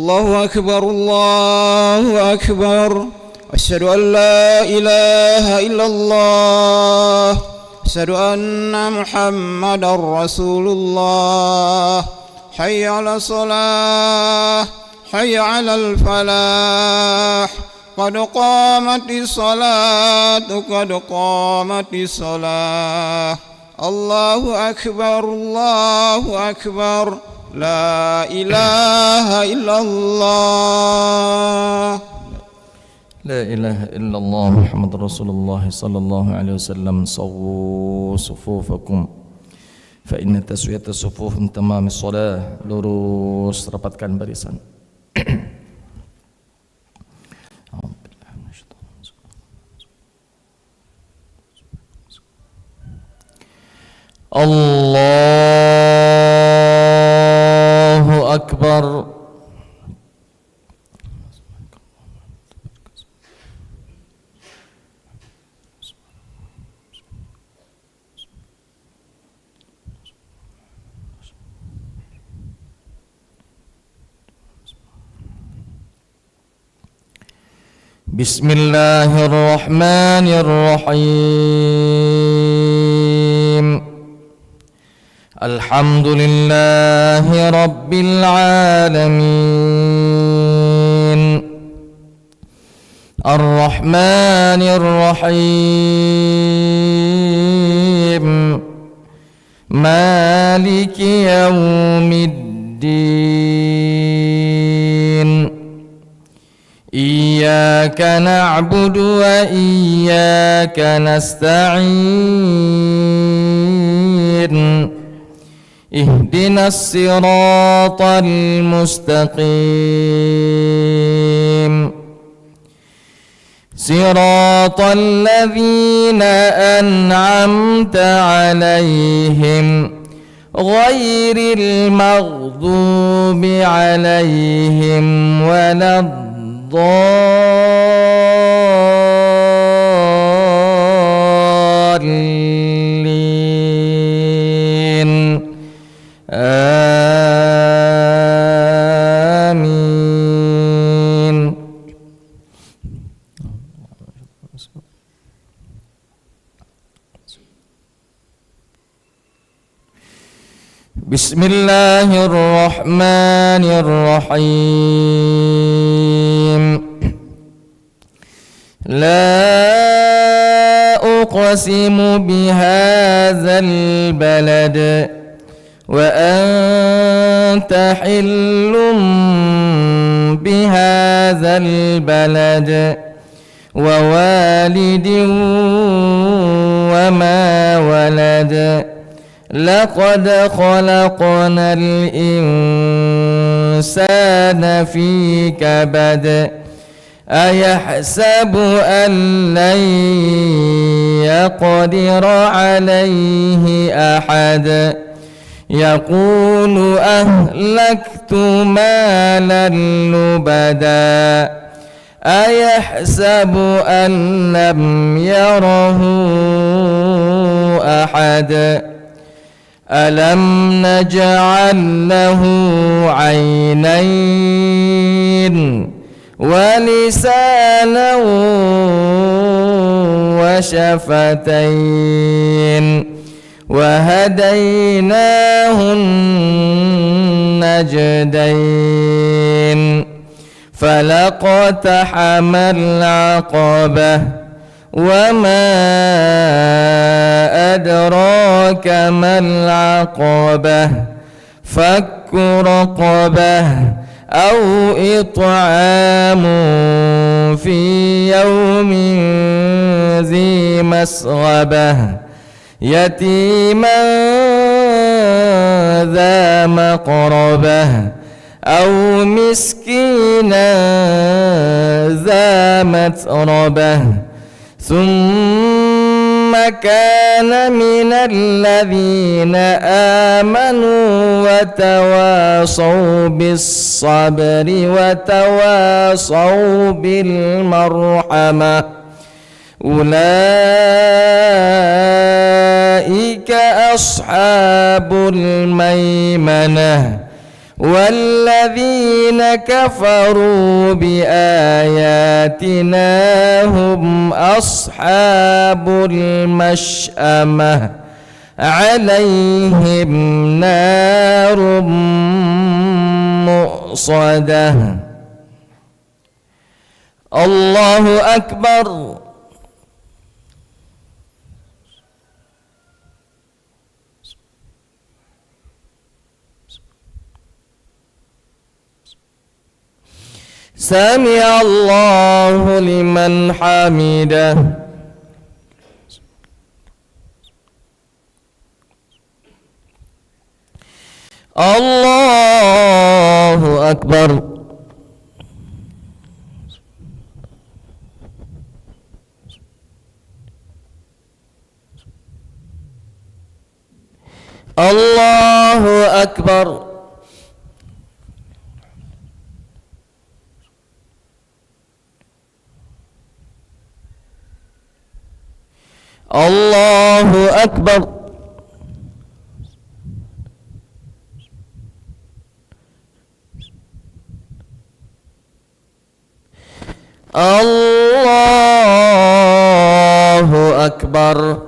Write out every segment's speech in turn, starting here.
الله أكبر الله أكبر. أشهد أن لا إله إلا الله. أشهد أن محمدا رسول الله. حي على الصلاة حي على الفلاح. قد قامت الصلاة قد قامت الصلاة. الله أكبر الله أكبر. لا إله إلا الله. لا إله إلا الله محمد رسول الله صلى الله عليه وسلم. صووا صفوفكم فإن تسوية الصفوف من تمام الصلاة. Lurus, rapatkan barisan. Allahu Akbar. Bismillahirrahmanirrahim. Alhamdulillahi Rabbil Alamin. Ar-Rahmanir Rahim. Maliki Yawmiddin. Iyyaka na'budu wa iyyaka nasta'in. Ihdinas siratal mustaqim. Siratal ladzina an'amta 'alaihim ghairil maghdubi 'alaihim waladdallin. Amin. Bismillahirrahmanirrahim. La uqsimu bihadzal balad wa anta hillum bihadzal balad wa walidin wa ma walad. Laqad khalaqnal insana fi kabad. Ayahsabu an lan yaqdira alayhi ahad. Yaqulu ahlaktu malan lubada. Ayahsabu an lam yarahu ahad. Alam naj'al lahu 'aynayn wa lisanan wa shafatayn wa hadaynahun najdayn. Falaqtahamal 'aqabah wa ma adraka mal 'aqabah. Fakku raqabah aw it'amun fi yawmin dhi masghabah. Yatiman dha maqrabah aw miskinan dha matrabah. ثم كان من الذين آمنوا وتواصوا بالصبر وتواصوا بالمرحمة. أولئك أصحاب الميمنة والذين كفروا بآياتنا هم أصحاب المشأمة عليهم نار مؤصدة. الله أكبر. سمع الله لمن حمده. الله أكبر. الله أكبر. الله أكبر. الله أكبر.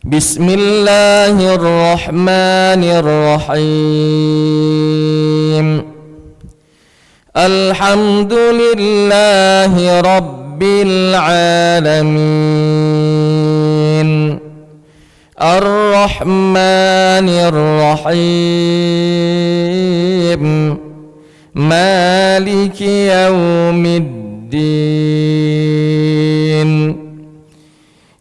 بسم الله الرحمن الرحيم. الحمد لله رب العالمين الرحمن الرحيم مالك يوم الدين.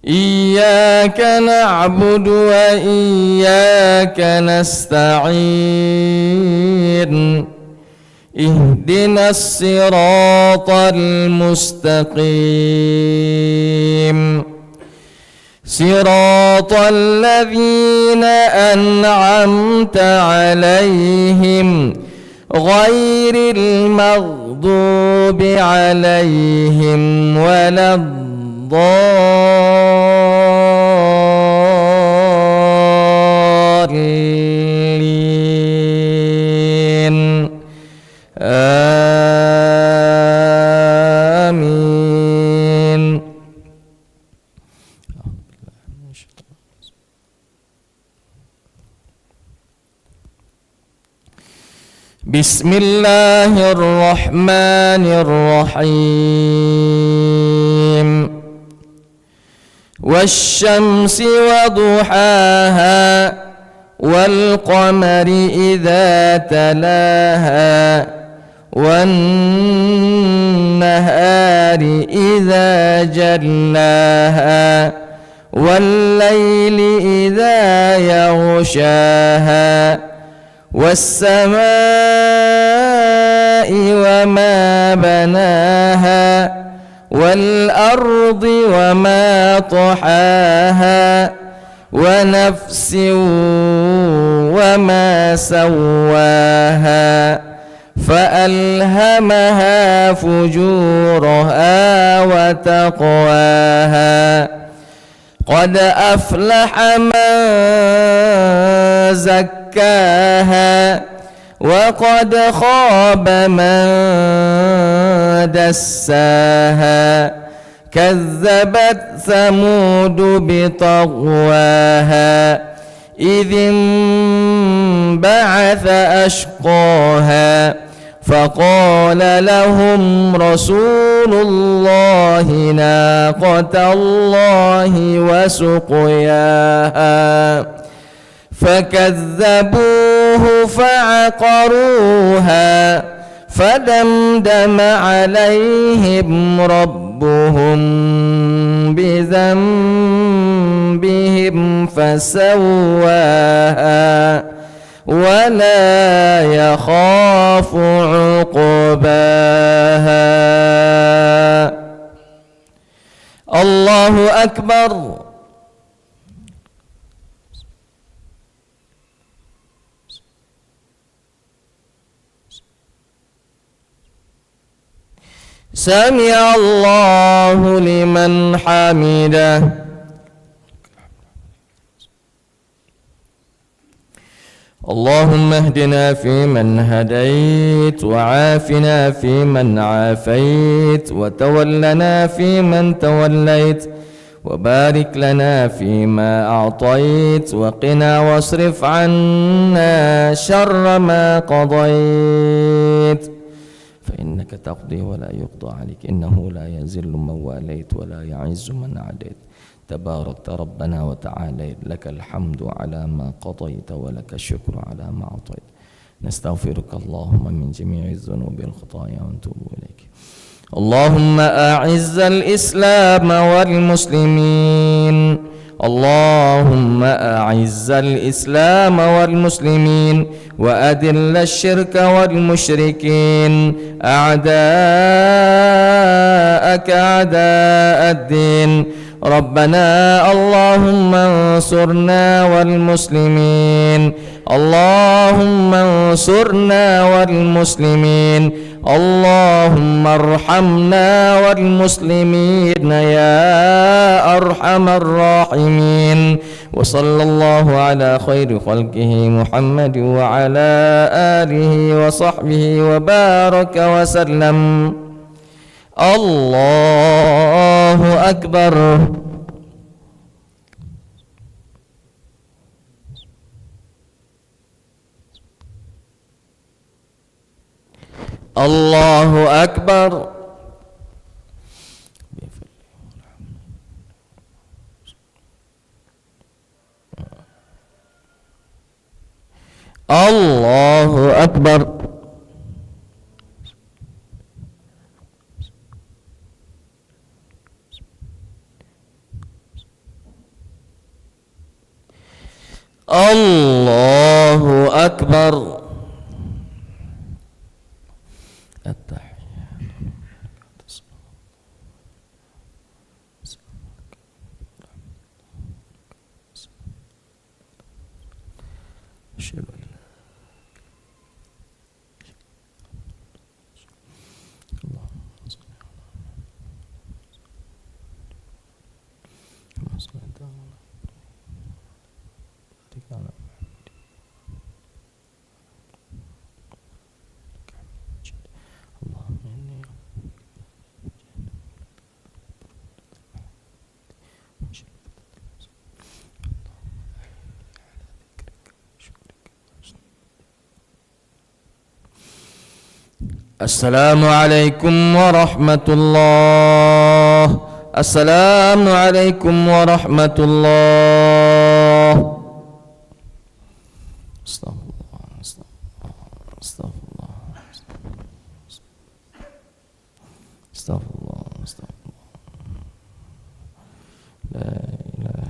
إياك نعبد وإياك نستعين. اهدنا الصراط المستقيم صراط الذين أنعمت عليهم غير المغضوب عليهم ولا الضالين. آمين. بسم الله الرحمن الرحيم. والشمس وضحاها والقمر إذا تلاها والنهار إذا جلاها والليل إذا يغشاها والسماء وما بناها والأرض وما طحاها ونفس وما سواها فألهمها فجورها وتقواها. قد أفلح من زكاها وقد خاب من دساها. كذبت ثمود بطغواها إذ انبعث أشقاها فقال لهم رسول الله ناقة الله وسقياها فكذبوه فعقروها فدمدم عليهم ربهم بذنبهم فسواها ولا يخاف عقباها. الله أكبر. سمع الله لمن حمده. اللهم اهدنا فيمن هديت وعافنا فيمن عافيت وتولنا فيمن توليت وبارك لنا فيما أعطيت وقنا واصرف عنا شر ما قضيت فإنك تقضي ولا يقضى عليك إنه لا يذل من واليت ولا يعز من عاديت تباركت ربنا وتعاليت لك الحمد على ما قضيت ولك الشكر على ما أعطيت نستغفرك اللهم من جميع الذنوب والخطايا ونتوب إليك اللهم أعز الإسلام والمسلمين اللهم أعز الإسلام والمسلمين وأذل الشرك والمشركين أعداءك أعداء الدين ربنا اللهم انصرنا والمسلمين اللهم انصرنا والمسلمين اللهم ارحمنا والمسلمين يا أرحم الراحمين وصلى الله على خير خلقه محمد وعلى آله وصحبه وبارك وسلم الله أكبر الله أكبر الله أكبر الله أكبر السلام عليكم ورحمة الله السلام عليكم ورحمة الله استغفر الله استغفر الله استغفر الله استغفر الله لا إله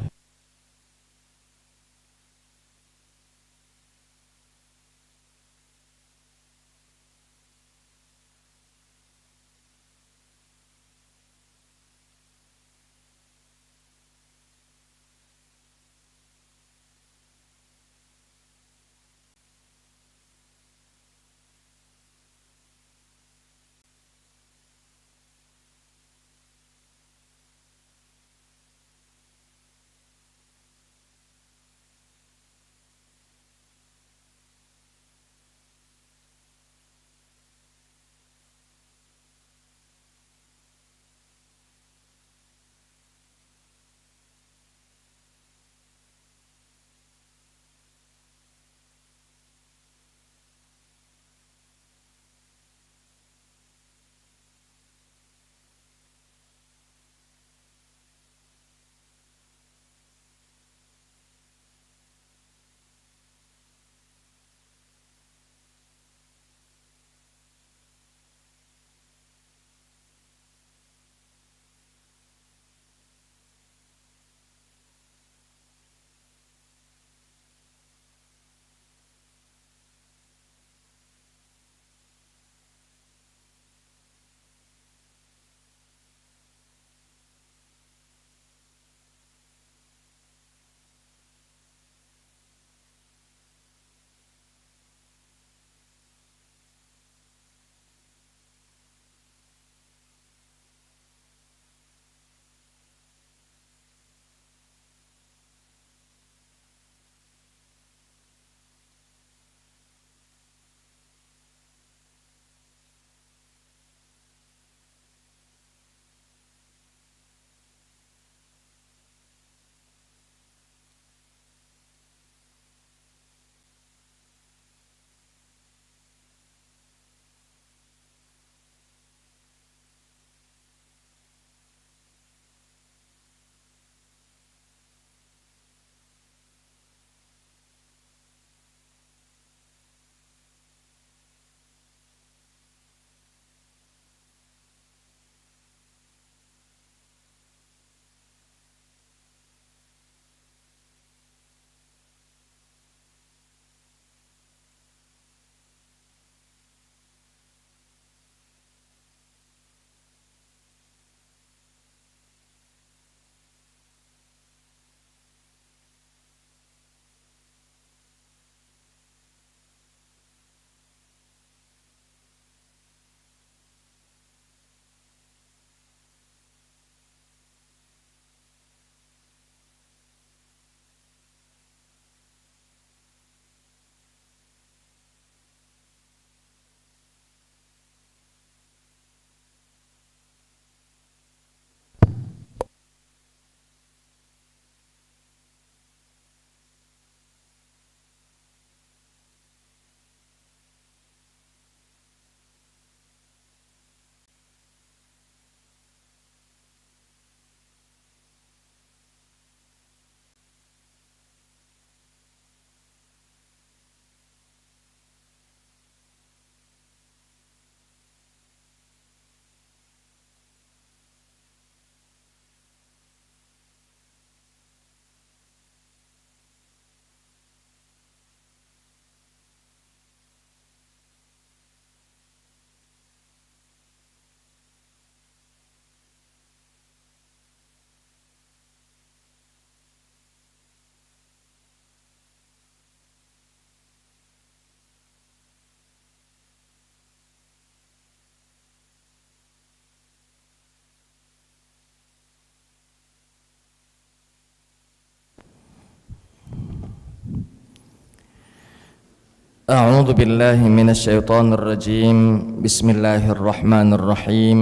أعوذ بالله من الشيطان الرجيم بسم الله الرحمن الرحيم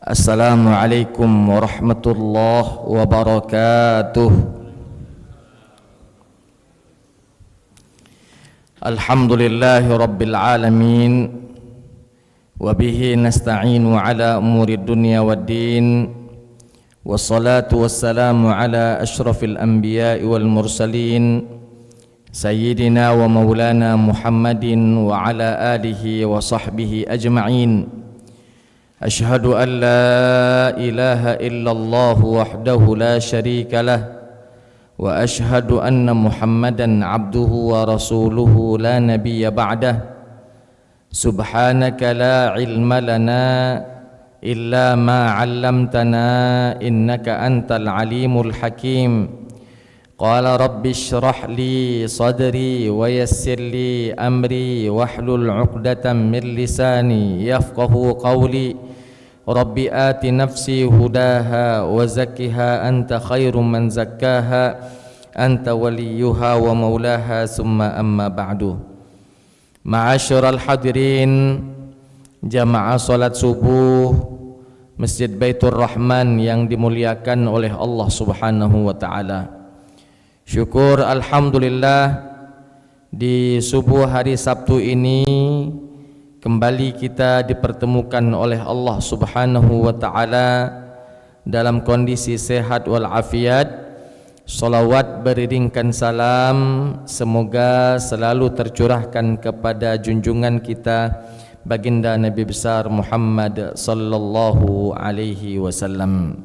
السلام عليكم ورحمة الله وبركاته الحمد لله رب العالمين وبه نستعين على أمور الدنيا والدين والصلاة والسلام على أشرف الأنبياء والمرسلين سيدنا ومولانا محمد وعلى آله وصحبه أجمعين أشهد أن لا إله إلا الله وحده لا شريك له وأشهد أن محمدا عبده ورسوله لا نبي بعده سبحانك لا علم لنا إلا ما علمتنا إنك أنت العليم الحكيم قال رب اشرح لي صدري ويسر لي أمري واحلل عقدة من لساني يفقه قولي رب آت نفسي هداها وزكها أنت خير من زكاها أنت وليها ومولاها ثم أما بعد معاشر الحاضرين jamaah salat subuh Masjid Baitur Rahman yang dimuliakan oleh Allah Subhanahu wa taala. Syukur alhamdulillah di subuh hari Sabtu ini kembali kita dipertemukan oleh Allah Subhanahu wa taala dalam kondisi sehat wal afiat. Salawat beriringkan salam semoga selalu tercurahkan kepada junjungan kita baginda Nabi besar Muhammad sallallahu alaihi wasallam.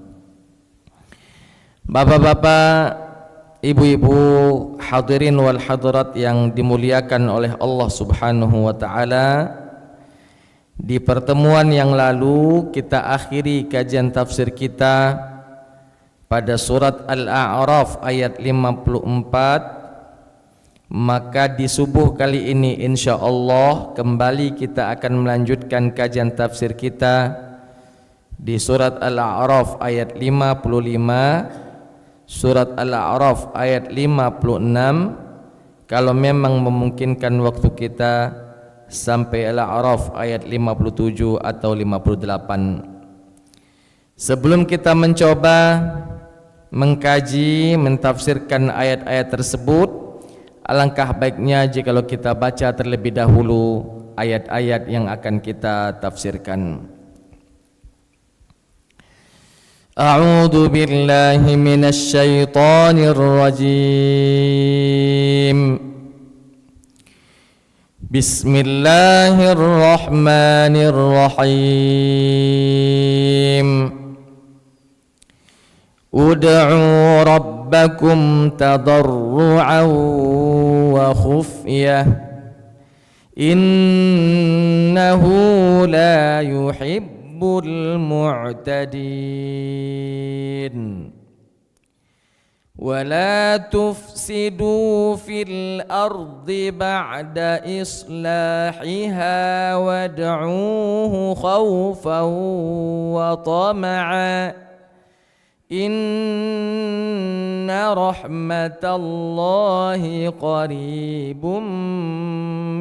Bapak-bapak, ibu-ibu, hadirin wal hadirat yang dimuliakan oleh Allah Subhanahu wa taala, di pertemuan yang lalu kita akhiri kajian tafsir kita pada surat Al-A'raf ayat 54. Maka di subuh kali ini insyaallah kembali kita akan melanjutkan kajian tafsir kita di surat Al-A'raf ayat 55, surat Al-A'raf ayat 56, kalau memang memungkinkan waktu kita sampai Al-A'raf ayat 57 atau 58. Sebelum kita mencoba mengkaji, mentafsirkan ayat-ayat tersebut, alangkah baiknya jikalau kita baca terlebih dahulu ayat-ayat yang akan kita tafsirkan. A'udzu billahi minasy syaithanir rajim. Bismillahirrahmanirrahim. Ud'u rabbakum tadarru'an wa khufyah innahu la yuhibbul mu'tadin wa la tufsidu fil ardi ba'da islahiha wad'uhu khawfan wa tama'an inna rahmatallahi qaribum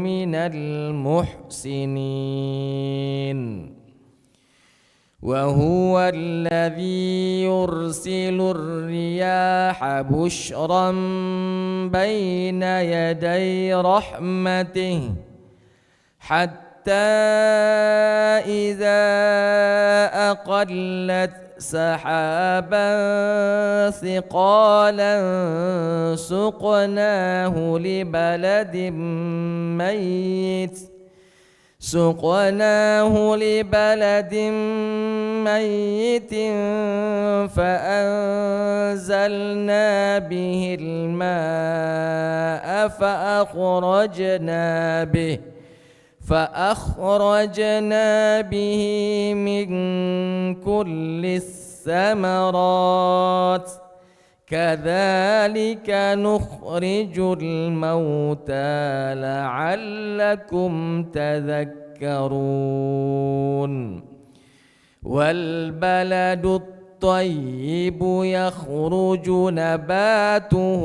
minal muhsinin wa huwa alladhi yursilur riyaha bushran bayna yaday rahmatihi hatta idza aqallat سحابا ثقالا سقناه لبلد ميت فأنزلنا به الماء فأخرجنا به من كل الثمرات كذلك نخرج الموتى لعلكم تذكرون والبلد الطيب يخرج نباته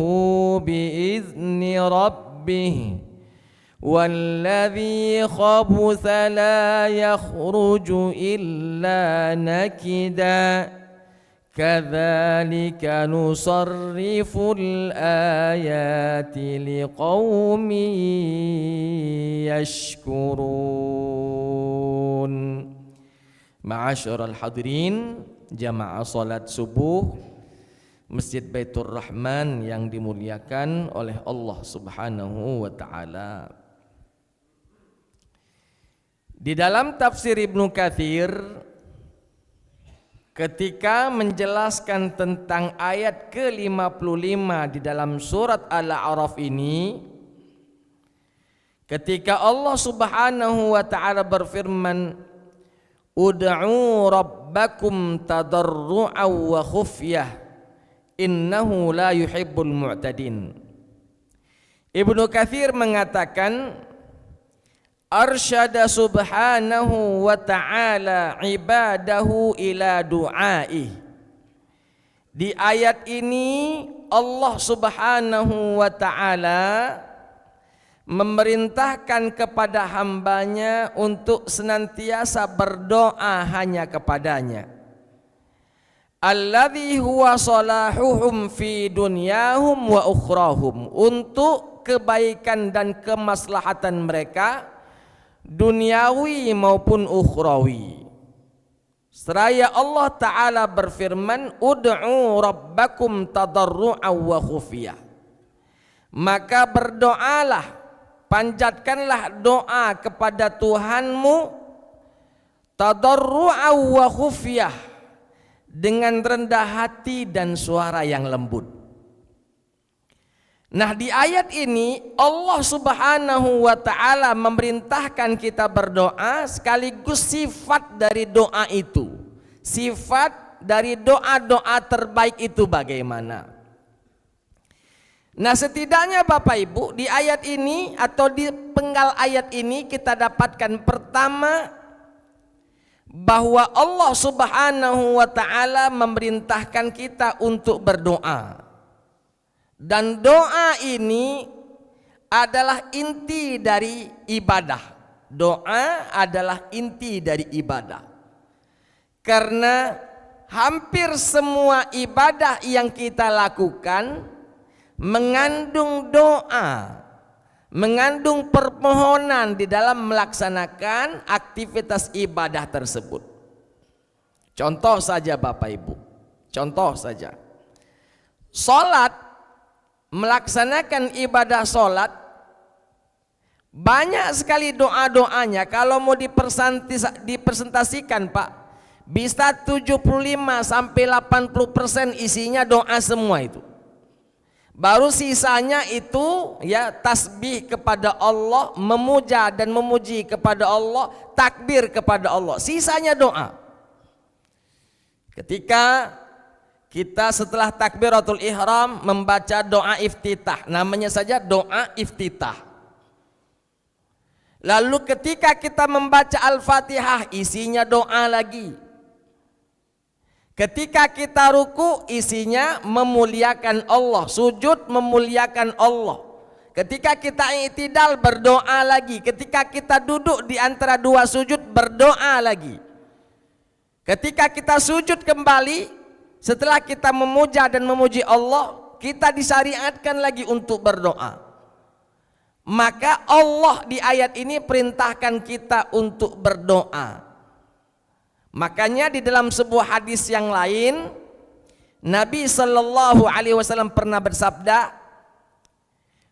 بإذن ربه والذي خبث لا يخرج إلا نكدا كذلك نصرف الآيات لقوم يشكرون. Ma'asyiral hadirin, jamaah salat subuh Masjid Baitur Rahman yang dimuliakan oleh Allah Subhanahu wa taala. Di dalam tafsir Ibnu Katsir ketika menjelaskan tentang ayat ke-55 di dalam surat Al-A'raf ini, ketika Allah Subhanahu wa taala berfirman, ud'u rabbakum tadarru'an wa khufyah innahu la yuhibbul mu'tadin. Ibnu Katsir mengatakan, arsyada subhanahu wa ta'ala ibadahu ila du'aih. Di ayat ini Allah Subhanahu wa ta'ala memerintahkan kepada hambanya untuk senantiasa berdoa hanya kepadanya. Alladzi huwa salahuhum fi dunyahum wa ukhrahum, untuk kebaikan dan kemaslahatan mereka duniawi maupun ukhrawi. Seraya Allah Ta'ala berfirman, ud'u rabbakum tadarru'an wa khufiyah, maka berdoalah, panjatkanlah doa kepada Tuhanmu tadarru'an wa khufiyah, dengan rendah hati dan suara yang lembut. Nah, di ayat ini Allah Subhanahu wa ta'ala memerintahkan kita berdoa, sekaligus sifat dari doa itu, sifat dari doa-doa terbaik itu bagaimana. Nah, setidaknya Bapak Ibu, di ayat ini atau di penggal ayat ini kita dapatkan pertama, bahwa Allah Subhanahu wa ta'ala memerintahkan kita untuk berdoa. Dan doa ini adalah inti dari ibadah. Doa adalah inti dari ibadah. Karena hampir semua ibadah yang kita lakukan mengandung doa, mengandung permohonan di dalam melaksanakan aktivitas ibadah tersebut. Contoh saja Bapak Ibu, contoh saja. Salat, melaksanakan ibadah salat, banyak sekali doa-doanya. Kalau mau dipresentasikan Pak, bisa 75 sampai 80% isinya doa semua itu. Baru sisanya itu ya tasbih kepada Allah, memuja dan memuji kepada Allah, takbir kepada Allah. Sisanya doa. Ketika kita setelah takbiratul ihram membaca doa iftitah, namanya saja doa iftitah. Lalu ketika kita membaca Al-Fatihah, isinya doa lagi. Ketika kita ruku, isinya memuliakan Allah, sujud memuliakan Allah. Ketika kita i'tidal, berdoa lagi. Ketika kita duduk di antara dua sujud, berdoa lagi. Ketika kita sujud kembali, setelah kita memuja dan memuji Allah, kita disyariatkan lagi untuk berdoa. Maka Allah di ayat ini perintahkan kita untuk berdoa. Makanya di dalam sebuah hadis yang lain, Nabi Sallallahu Alaihi Wasallam pernah bersabda,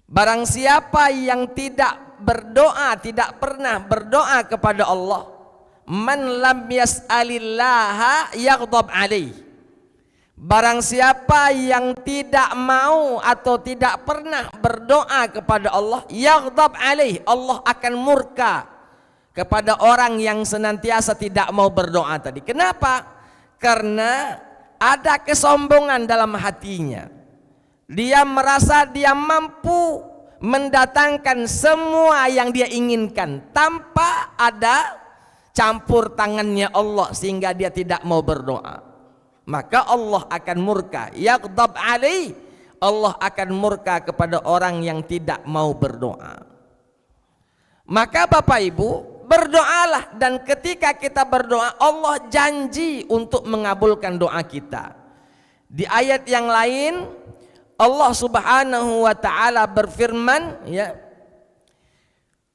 barang siapa yang tidak berdoa, tidak pernah berdoa kepada Allah, man lam yas'alillaha yaghdab alaih. Barang siapa yang tidak mau atau tidak pernah berdoa kepada Allah, yaghdab alaih, Allah akan murka kepada orang yang senantiasa tidak mau berdoa tadi. Kenapa? Karena ada kesombongan dalam hatinya. Dia merasa dia mampu mendatangkan semua yang dia inginkan tanpa ada campur tangannya Allah, sehingga dia tidak mau berdoa. Maka Allah akan murka, yaghdab alaih, Allah akan murka kepada orang yang tidak mau berdoa. Maka Bapak Ibu, berdoalah, dan ketika kita berdoa Allah janji untuk mengabulkan doa kita. Di ayat yang lain Allah Subhanahu wa taala berfirman, ya,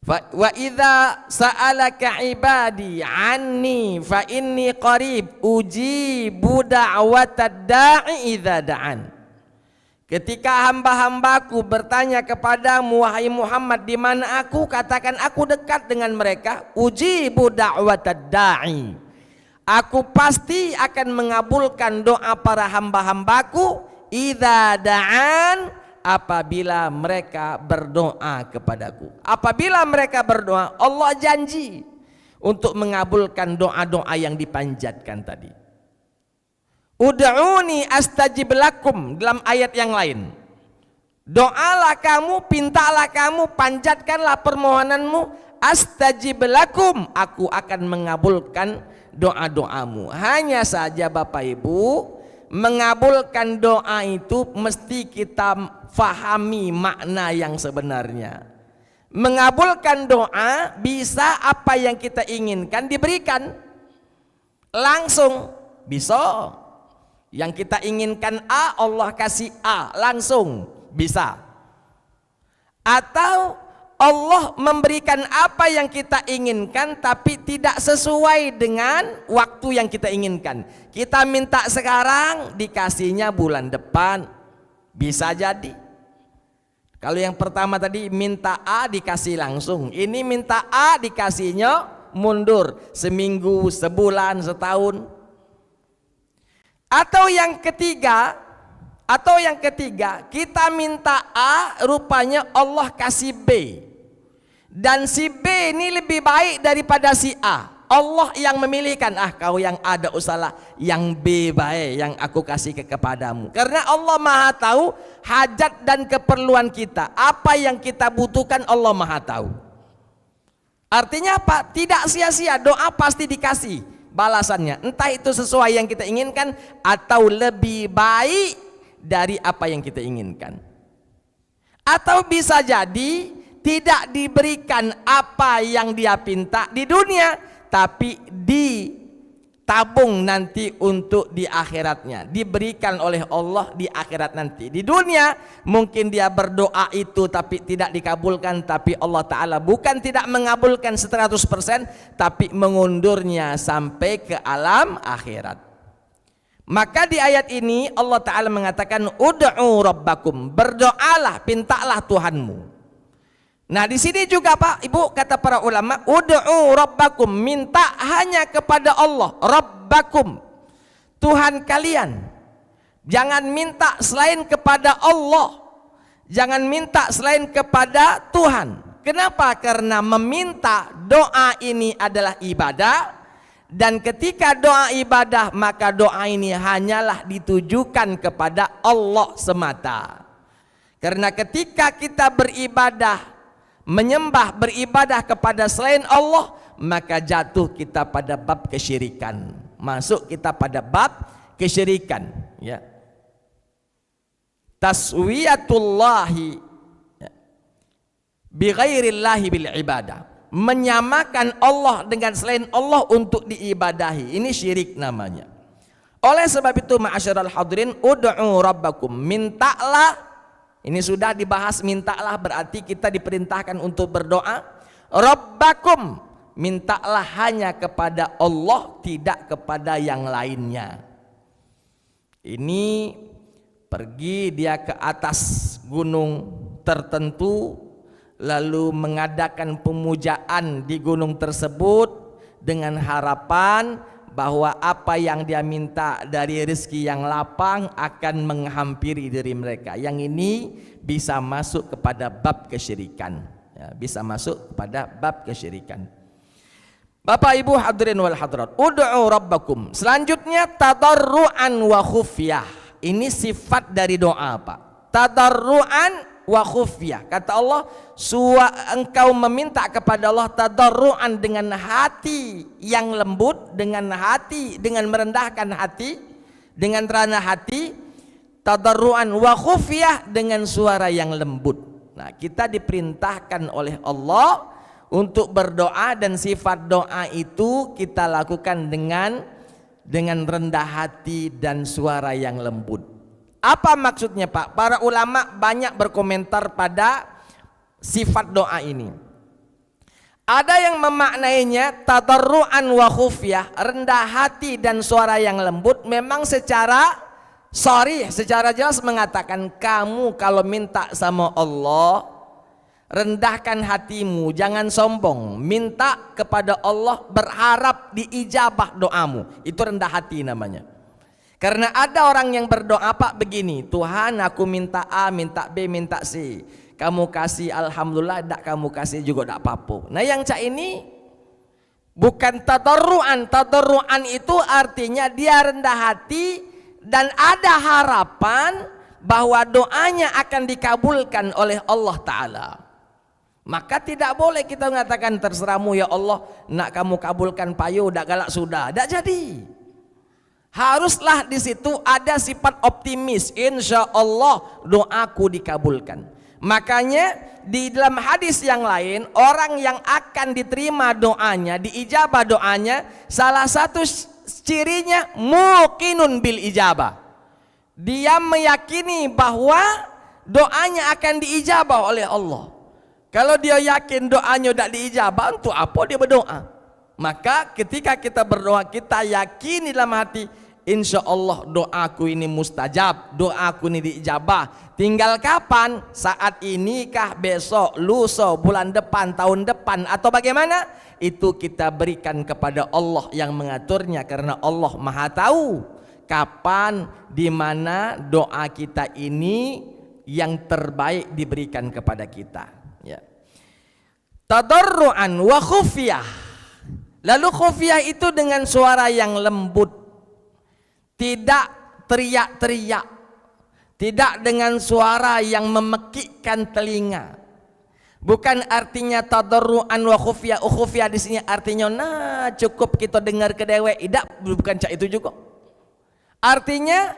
wa idza sa'alaka ibadi anni fa inni qarib ujibu da'watad da'i idza da'an. Ketika hamba-hambaku bertanya kepadamu wahai Muhammad di mana aku, katakan aku dekat dengan mereka. Ujibu da'watad da'i, aku pasti akan mengabulkan doa para hamba-hambaku idza da'an, apabila mereka berdoa kepadaku. Apabila mereka berdoa, Allah janji untuk mengabulkan doa-doa yang dipanjatkan tadi. Ud'uni astajib lakum, dalam ayat yang lain. Doalah kamu, pintalah kamu, panjatkanlah permohonanmu, astajib lakum, aku akan mengabulkan doa-doamu. Hanya saja Bapak Ibu, mengabulkan doa itu mesti kita fahami makna yang sebenarnya. Mengabulkan doa bisa apa yang kita inginkan diberikan langsung, bisa. Yang kita inginkan A, Allah kasih A langsung, bisa. Atau Allah memberikan apa yang kita inginkan tapi tidak sesuai dengan waktu yang kita inginkan. Kita minta sekarang, dikasihnya bulan depan, bisa jadi. Kalau yang pertama tadi minta A dikasih langsung, ini minta A dikasihnya mundur seminggu, sebulan, setahun. Atau yang ketiga, kita minta A, rupanya Allah kasih B, dan si B ini lebih baik daripada si A. Allah yang memilihkan, kau yang A ada usaha, yang B baik yang aku kasih kepadamu. Karena Allah Maha tahu hajat dan keperluan kita. Apa yang kita butuhkan Allah Maha tahu. Artinya apa? Tidak sia-sia, doa pasti dikasih balasannya, entah itu sesuai yang kita inginkan atau lebih baik dari apa yang kita inginkan. Atau bisa jadi tidak diberikan apa yang dia pinta di dunia, tapi ditabung nanti untuk di akhiratnya, diberikan oleh Allah di akhirat nanti. Di dunia mungkin dia berdoa itu tapi tidak dikabulkan, tapi Allah Ta'ala bukan tidak mengabulkan 100%, tapi mengundurnya sampai ke alam akhirat. Maka di ayat ini Allah Ta'ala mengatakan ud'u rabbakum, berdoalah, pintalah Tuhanmu. Nah di sini juga Pak Ibu, kata para ulama, ud'u rabbakum, minta hanya kepada Allah, rabbakum, Tuhan kalian. Jangan minta selain kepada Allah, jangan minta selain kepada Tuhan. Kenapa? Karena meminta, doa ini adalah ibadah, dan ketika doa ibadah maka doa ini hanyalah ditujukan kepada Allah semata. Karena ketika kita beribadah, menyembah, beribadah kepada selain Allah, maka jatuh kita pada bab kesyirikan, masuk kita pada bab kesyirikan, ya. Taswiyatullahi bi ghairillahi bil ibadah, menyamakan Allah dengan selain Allah untuk diibadahi, ini syirik namanya. Oleh sebab itu ma'asyiral hadirin, ud'u rabbakum, mintalah. Ini sudah dibahas, mintalah berarti kita diperintahkan untuk berdoa. Rabbakum, mintalah hanya kepada Allah, tidak kepada yang lainnya. Ini pergi dia ke atas gunung tertentu, lalu mengadakan pemujaan di gunung tersebut dengan harapan bahwa apa yang dia minta dari rezeki yang lapang akan menghampiri diri mereka. Yang ini bisa masuk kepada bab kesyirikan, ya, bisa masuk kepada bab kesyirikan. Bapak Ibu hadirin wal hadirat, ud'u rabbakum. Selanjutnya tadarruan wa khufyah. Ini sifat dari doa Pak. Tadarruan wa khufyah. Kata Allah, engkau meminta kepada Allah tadarruan, dengan hati yang lembut, dengan hati, dengan merendahkan hati, dengan rendah hati. Tadarruan wa khufyah, dengan suara yang lembut. Nah, kita diperintahkan oleh Allah untuk berdoa, dan sifat doa itu kita lakukan dengan rendah hati dan suara yang lembut. Apa maksudnya Pak? Para ulama banyak berkomentar pada sifat doa ini. Ada yang memaknainya tadarruan wa khufyah, rendah hati dan suara yang lembut, memang secara jelas mengatakan kamu kalau minta sama Allah, rendahkan hatimu, jangan sombong, minta kepada Allah, berharap diijabah doamu, itu rendah hati namanya. Karena ada orang yang berdoa Pak begini, Tuhan aku minta A, minta B, minta C, kamu kasih alhamdulillah, tak kamu kasih juga tak apa-apa. Nah yang cak ini bukan tadarruan. Tadarruan itu artinya dia rendah hati dan ada harapan bahwa doanya akan dikabulkan oleh Allah Ta'ala. Maka tidak boleh kita mengatakan terserahmu ya Allah, nak kamu kabulkan payu, dak galak sudah, dak jadi. Haruslah di situ ada sifat optimis, insya Allah doaku dikabulkan. Makanya di dalam hadis yang lain, orang yang akan diterima doanya, diijabah doanya, salah satu cirinya muqinun bil ijabah. Dia meyakini bahwa doanya akan diijabah oleh Allah. Kalau dia yakin doanya tidak diijabah, untuk apa dia berdoa? Maka ketika kita berdoa, kita yakini dalam hati, insya Allah doaku ini mustajab, doaku ini diijabah. Tinggal kapan? Saat ini kah, besok, lusa, bulan depan, tahun depan, atau bagaimana? Itu kita berikan kepada Allah yang mengaturnya, karena Allah Maha tahu kapan, di mana doa kita ini yang terbaik diberikan kepada kita. Ya. Tadarruan wa khufyah. Lalu khufyah itu dengan suara yang lembut, tidak teriak-teriak, tidak dengan suara yang memekikkan telinga. Bukan artinya tadarruan wa khufyah. Khufyah di sini artinya nah cukup kita dengar ke dewe. Tidak, bukan cak itu juga. Artinya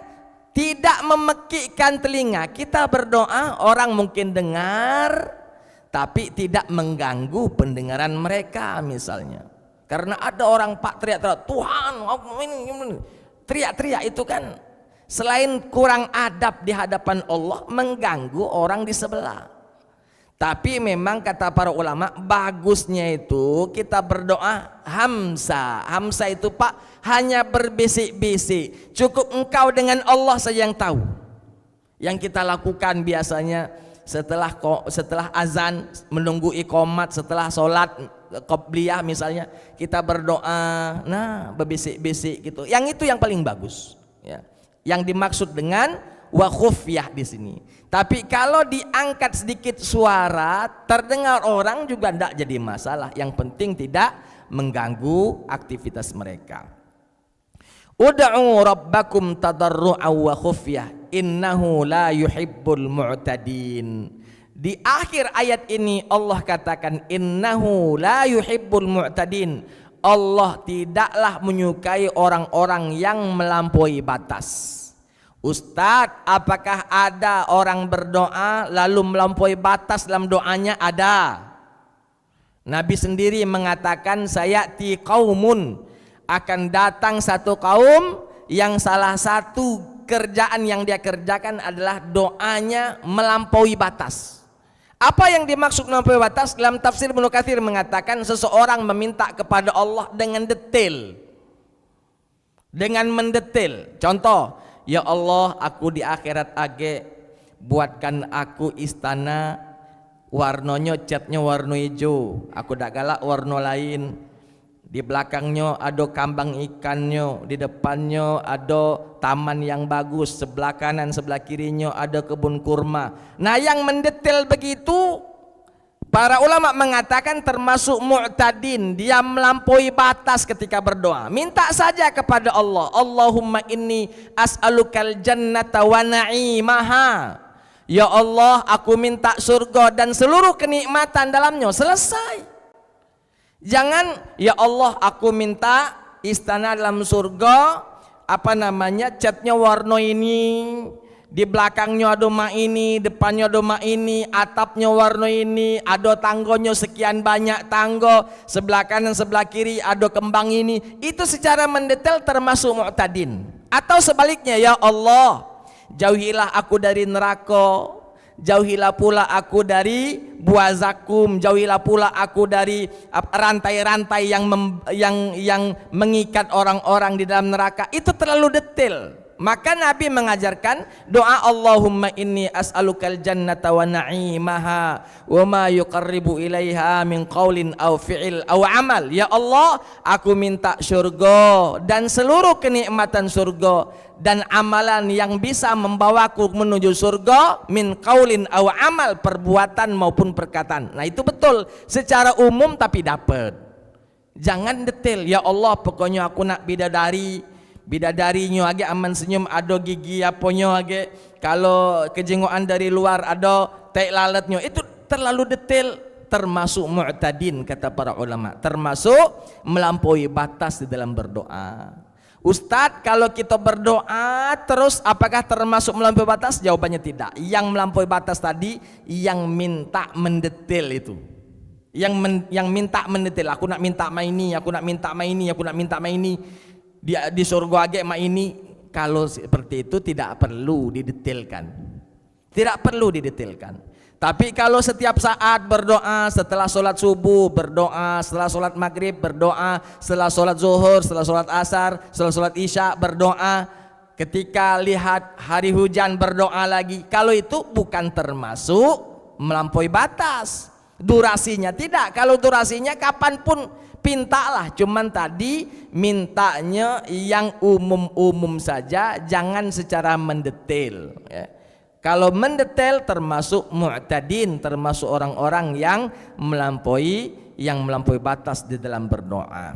tidak memekikkan telinga. Kita berdoa, orang mungkin dengar, tapi tidak mengganggu pendengaran mereka misalnya. Karena ada orang Pak teriak-teriak, Tuhan, teriak-teriak itu kan selain kurang adab di hadapan Allah, mengganggu orang di sebelah. Tapi memang kata para ulama, bagusnya itu kita berdoa hamsa. Hamsa itu Pak hanya berbisik-bisik. Cukup engkau dengan Allah saja yang tahu. Yang kita lakukan biasanya setelah azan, menunggu iqamat, setelah sholat qobliyah misalnya, kita berdoa, nah berbisik-bisik gitu. Yang itu yang paling bagus. Ya. Yang dimaksud dengan wa khufyah di sini. Tapi kalau diangkat sedikit suara, terdengar orang juga tidak jadi masalah. Yang penting tidak mengganggu aktivitas mereka. Ud'u rabbakum tadarru'an wa khufyah innahu la yuhibbul mu'tadin. Di akhir ayat ini Allah katakan innahu la yuhibbul mu'tadin. Allah tidaklah menyukai orang-orang yang melampaui batas. Ustadz, apakah ada orang berdoa lalu melampaui batas dalam doanya? Ada. Nabi sendiri mengatakan sayati qaumun, akan datang satu kaum yang salah satu kerjaan yang dia kerjakan adalah doanya melampaui batas. Apa yang dimaksud melampaui batas? Dalam tafsir Ibnu Katsir mengatakan seseorang meminta kepada Allah dengan detail, dengan mendetail. Contoh, ya Allah, aku di akhirat age buatkan aku istana warnanya catnya warna hijau, aku dak galak warna lain. Di belakangnya ada kambang ikannya, di depannya ada taman yang bagus, sebelah kanan sebelah kirinya ada kebun kurma. Nah yang mendetail begitu para ulama mengatakan termasuk mu'tadin, dia melampaui batas ketika berdoa. Minta saja kepada Allah, Allahumma inni as'alukal jannata wa na'imaha. Ya Allah, aku minta surga dan seluruh kenikmatan dalamnya. Selesai. Jangan, ya Allah, aku minta istana dalam surga, apa namanya, catnya warna ini, Di belakangnya ada mak ini, depannya ada mak ini, atapnya warna ini, ada tanggonya sekian banyak tanggo, sebelah kanan sebelah kiri ada kembang ini. Itu secara mendetail termasuk mu'tadin. Atau sebaliknya, ya Allah, jauhilah aku dari neraka, jauhilah pula aku dari buah zakum, jauhilah pula aku dari rantai-rantai yang mengikat orang-orang di dalam neraka. Itu terlalu detail. Maka Nabi mengajarkan doa Allahumma inni as'alukal jannata wa na'imaha wa ma yuqarribu ilaiha min qaulin aw fi'il aw amal. Ya Allah, aku minta surga dan seluruh kenikmatan surga dan amalan yang bisa membawaku menuju surga, min qaulin aw amal, perbuatan maupun perkataan. Nah itu betul secara umum tapi dapat. Jangan detail, ya Allah pokoknya aku nak bidadarinya age aman senyum, ada gigi aponyo age, kalau kejengokan dari luar ada tai lalatnya. Itu terlalu detail, termasuk mu'tadin kata para ulama, termasuk melampaui batas di dalam berdoa. Ustadz, kalau kita berdoa terus apakah termasuk melampaui batas? Jawabannya tidak. Yang melampaui batas tadi yang minta mendetail itu. Yang minta mendetail, aku nak minta ma ini, aku nak minta ma ini, aku nak minta ma ini. Di surga age mak ini. Kalau seperti itu tidak perlu didetailkan, tidak perlu didetailkan. Tapi kalau setiap saat berdoa, setelah sholat subuh berdoa, setelah sholat maghrib berdoa, setelah sholat zuhur, setelah sholat asar, setelah sholat isya berdoa, ketika lihat hari hujan berdoa lagi, kalau itu bukan termasuk melampaui batas. Durasinya tidak. Kalau durasinya kapanpun pintalah, cuman tadi mintanya yang umum-umum saja, jangan secara mendetail ya. Kalau mendetail termasuk mu'tadin, termasuk orang-orang yang melampaui batas di dalam berdoa.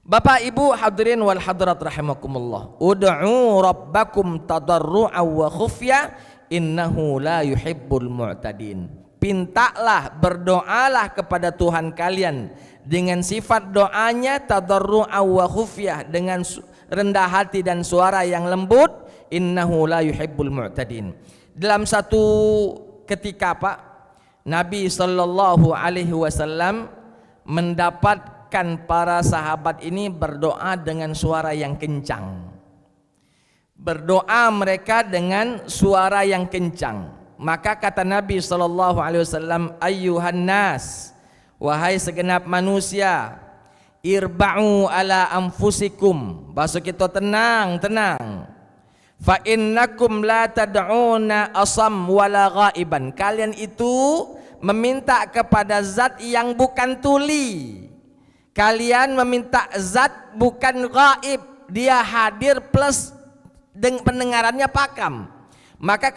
Bapak Ibu hadirin wal hadirat rahimakumullah, ud'u rabbakum tadarru'an wa khufya innahu la yuhibbul mu'tadin. Pintalah, berdoalah kepada Tuhan kalian dengan sifat doanya tadarru'an wa khufyah, dengan rendah hati dan suara yang lembut. Innahu la yuhibbul mu'tadin. Dalam satu ketika Pak, Nabi sallallahu alaihi wasallam mendapatkan para sahabat ini berdoa dengan suara yang kencang. Berdoa mereka dengan suara yang kencang. Maka kata Nabi sallallahu alaihi wasallam, ayyuhan nas, wahai segenap manusia, irba'u ala anfusikum. Bahasa kita tenang. Fa innakum la tad'una asam wala ghaiban. Kalian itu meminta kepada zat yang bukan tuli. Kalian meminta zat bukan gaib. Dia hadir plus pendengarannya pakam. Maka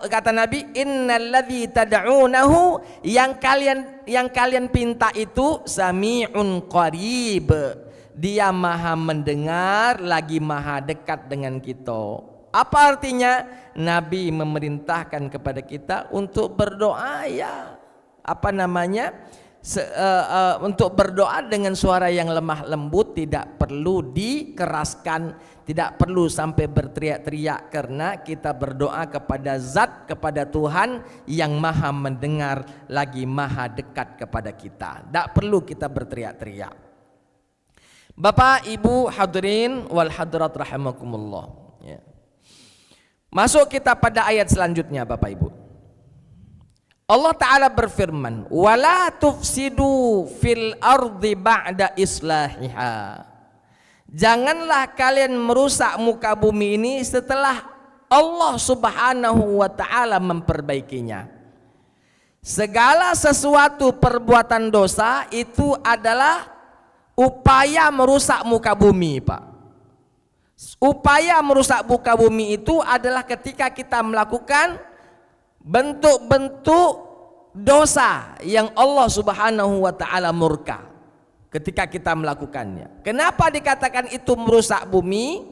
kata Nabi, innalladzi tad'unahu, yang kalian pinta itu sami'un qarib. Dia maha mendengar lagi maha dekat dengan kita. Apa artinya? Nabi memerintahkan kepada kita untuk berdoa ya. Untuk berdoa dengan suara yang lemah lembut, tidak perlu dikeraskan, tidak perlu sampai berteriak-teriak, karena kita berdoa kepada zat, kepada Tuhan yang maha mendengar lagi maha dekat kepada kita. Tidak perlu kita berteriak-teriak. Bapak Ibu hadirin wal hadirat rahimakumullah ya. Masuk kita pada ayat selanjutnya Bapak Ibu. Allah Ta'ala berfirman, wala tufsidu fil ardi ba'da islahiha. Janganlah kalian merusak muka bumi ini setelah Allah Subhanahu wa Ta'ala memperbaikinya. Segala sesuatu perbuatan dosa itu adalah upaya merusak muka bumi, Pak. Upaya merusak muka bumi itu adalah ketika kita melakukan bentuk-bentuk dosa yang Allah Subhanahu wa Ta'ala murka ketika kita melakukannya. Kenapa dikatakan itu merusak bumi?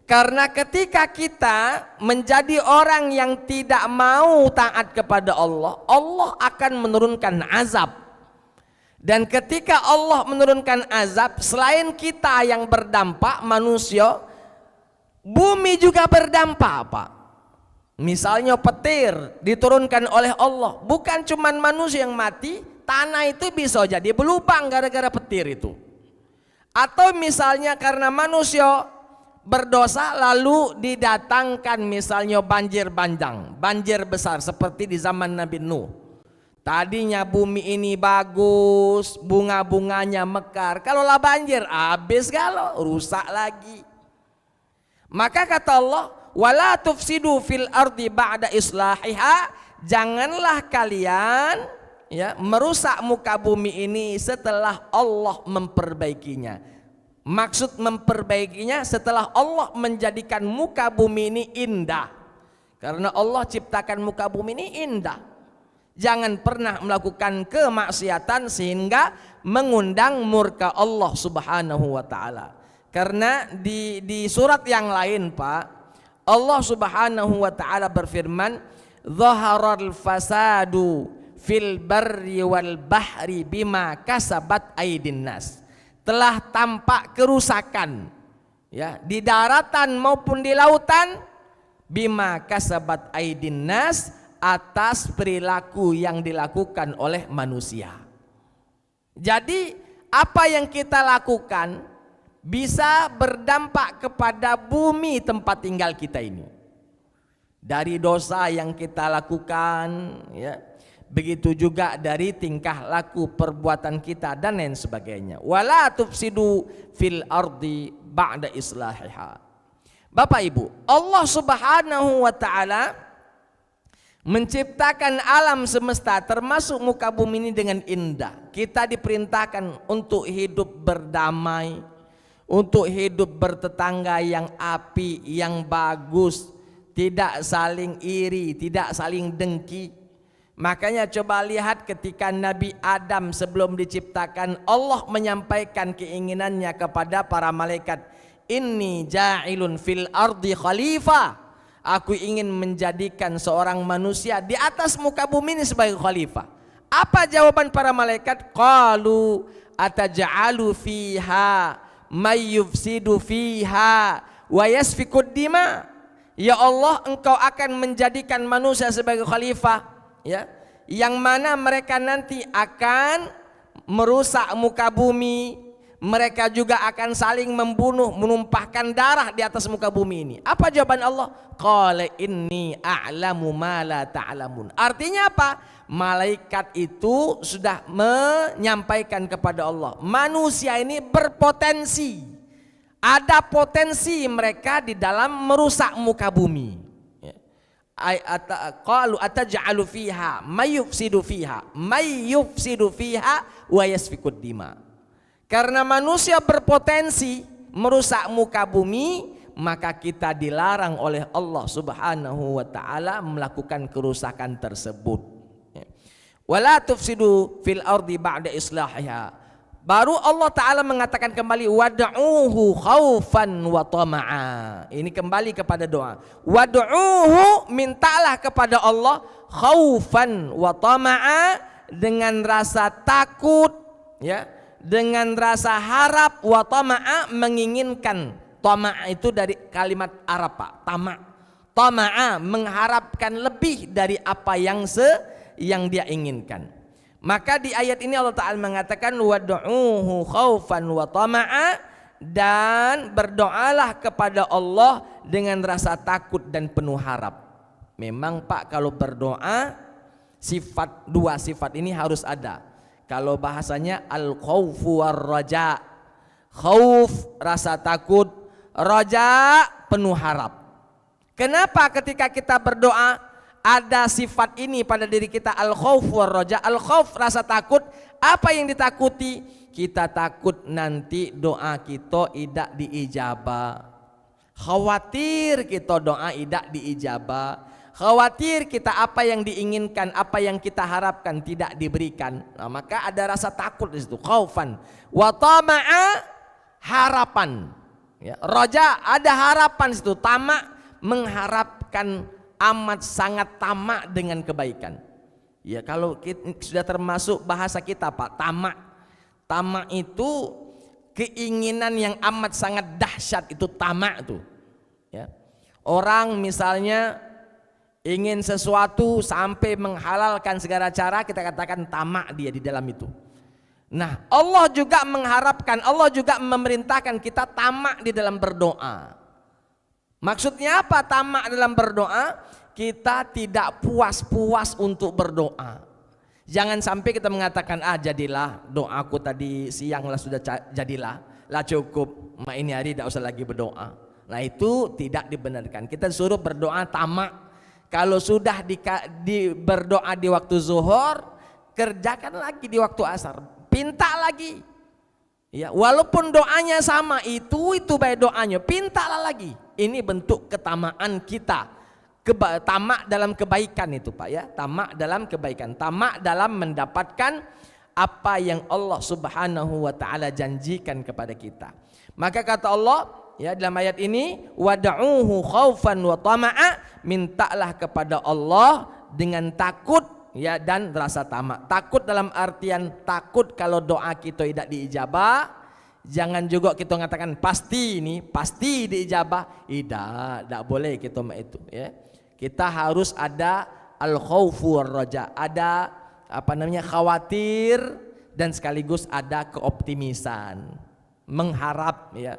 Karena ketika kita menjadi orang yang tidak mau taat kepada Allah, Allah akan menurunkan azab. Dan ketika Allah menurunkan azab, selain kita yang berdampak manusia, bumi juga berdampak, Pak. Misalnya petir diturunkan oleh Allah, bukan cuman manusia yang mati, tanah itu bisa jadi berlubang gara-gara petir itu. Atau misalnya karena manusia berdosa lalu didatangkan misalnya banjir bandang, banjir besar seperti di zaman Nabi Nuh. Tadinya bumi ini bagus, bunga-bunganya mekar, kalau lah banjir habis galau, rusak lagi. Maka kata Allah, wala tufsidu fil ardi ba'da islahiha, janganlah kalian merusak muka bumi ini setelah Allah memperbaikinya. Maksud memperbaikinya setelah Allah menjadikan muka bumi ini indah. Karena Allah ciptakan muka bumi ini indah. Jangan pernah melakukan kemaksiatan sehingga mengundang murka Allah Subhanahu wa taala. Karena di surat yang lain, Pak, Allah Subhanahu wa taala berfirman, "Dhaharal fasadu fil barri wal bahri bima kasabat aydin nas." Telah tampak kerusakan di daratan maupun di lautan bima kasabat aydin nas, atas perilaku yang dilakukan oleh manusia. Jadi apa yang kita lakukan bisa berdampak kepada bumi tempat tinggal kita ini. Dari dosa yang kita lakukan, begitu juga dari tingkah laku perbuatan kita dan lain sebagainya. Wala tufsidu fil ardi ba'da islahiha. Bapak Ibu, Allah Subhanahu wa taala menciptakan alam semesta termasuk muka bumi ini dengan indah. Kita diperintahkan untuk hidup berdamai, untuk hidup bertetangga yang api, yang bagus, tidak saling iri, tidak saling dengki. Makanya coba lihat ketika Nabi Adam sebelum diciptakan, Allah menyampaikan keinginannya kepada para malaikat, inni ja'ilun fil ardi khalifah. Aku ingin menjadikan seorang manusia di atas muka bumi ini sebagai khalifah. Apa jawaban para malaikat? Qalu ataj'alu fiha may yufsidu fiha wa yasfikud dima. Ya Allah, engkau akan menjadikan manusia sebagai khalifah, yang mana mereka nanti akan merusak muka bumi. Mereka juga akan saling membunuh, menumpahkan darah di atas muka bumi ini. Apa jawaban Allah? Qala inni a'lamu ma la ta'lamun. Artinya apa? Malaikat itu sudah menyampaikan kepada Allah, manusia ini berpotensi, ada potensi mereka di dalam merusak muka bumi. Qalu ataj'alu fiha may yufsidu fiha wa yasfikud dima. Karena manusia berpotensi merusak muka bumi, maka kita dilarang oleh Allah Subhanahu wa taala melakukan kerusakan tersebut. Wala tufsidu fil ardi ba'da islahiha. Baru Allah taala mengatakan kembali, wad'uhu khaufan wa tama'a. Ini kembali kepada doa. Wad'uhu, mintalah kepada Allah khaufan wa tama'a, dengan rasa takut, dengan rasa harap, wa tama'a, menginginkan. Tama'a itu dari kalimat Arab, Pak, tama'a, mengharapkan lebih dari apa yang dia inginkan. Maka di ayat ini Allah Ta'ala mengatakan wad'uhu khaufan wa tama'a, dan berdoalah kepada Allah dengan rasa takut dan penuh harap. Memang, Pak, kalau berdoa dua sifat ini harus ada. Kalau bahasanya al-khaufu war-raja. Khauf, rasa takut, raja, penuh harap. Kenapa ketika kita berdoa ada sifat ini pada diri kita, al-khauf war-raja? Al-khauf, rasa takut. Apa yang ditakuti? Kita takut nanti doa kita tidak diijabah. Khawatir kita doa tidak diijabah. Khawatir kita apa yang diinginkan, apa yang kita harapkan tidak diberikan. Nah, maka ada rasa takut di situ. Khaufan wa tama'a, harapan. Raja, ada harapan di situ. Tama, mengharapkan, amat sangat tamak dengan kebaikan. Kalau sudah termasuk bahasa kita, Pak, tamak. Tamak itu keinginan yang amat sangat dahsyat, itu tamak tuh. Orang misalnya ingin sesuatu sampai menghalalkan segala cara, kita katakan tamak dia di dalam itu. Nah, Allah juga mengharapkan, Allah juga memerintahkan kita tamak di dalam berdoa. Maksudnya apa tamak dalam berdoa? Kita tidak puas-puas untuk berdoa. Jangan sampai kita mengatakan, jadilah doaku tadi siang lah sudah jadilah, lah cukup, ini hari tidak usah lagi berdoa. Nah, itu tidak dibenarkan. Kita disuruh berdoa tamak. Kalau sudah berdoa di waktu zuhur, kerjakan lagi di waktu asar, pinta lagi. Ya, walaupun doanya sama, itu baik doanya, pintalah lagi. Ini bentuk ketamaan kita. Tamak dalam kebaikan itu, Pak, ya. Tamak dalam kebaikan, tamak dalam mendapatkan apa yang Allah Subhanahu wa taala janjikan kepada kita. Maka kata Allah, ya, dalam ayat ini, wad'uhu khaufan wa tama'a, mintalah kepada Allah dengan takut, ya, dan rasa tamak. Takut dalam artian takut kalau doa kita tidak diijabah. Jangan juga kita mengatakan pasti diijabah. Tidak boleh kita itu, ya. Kita harus ada al-khaufu war-raja, ada khawatir dan sekaligus ada keoptimisan, mengharap, ya.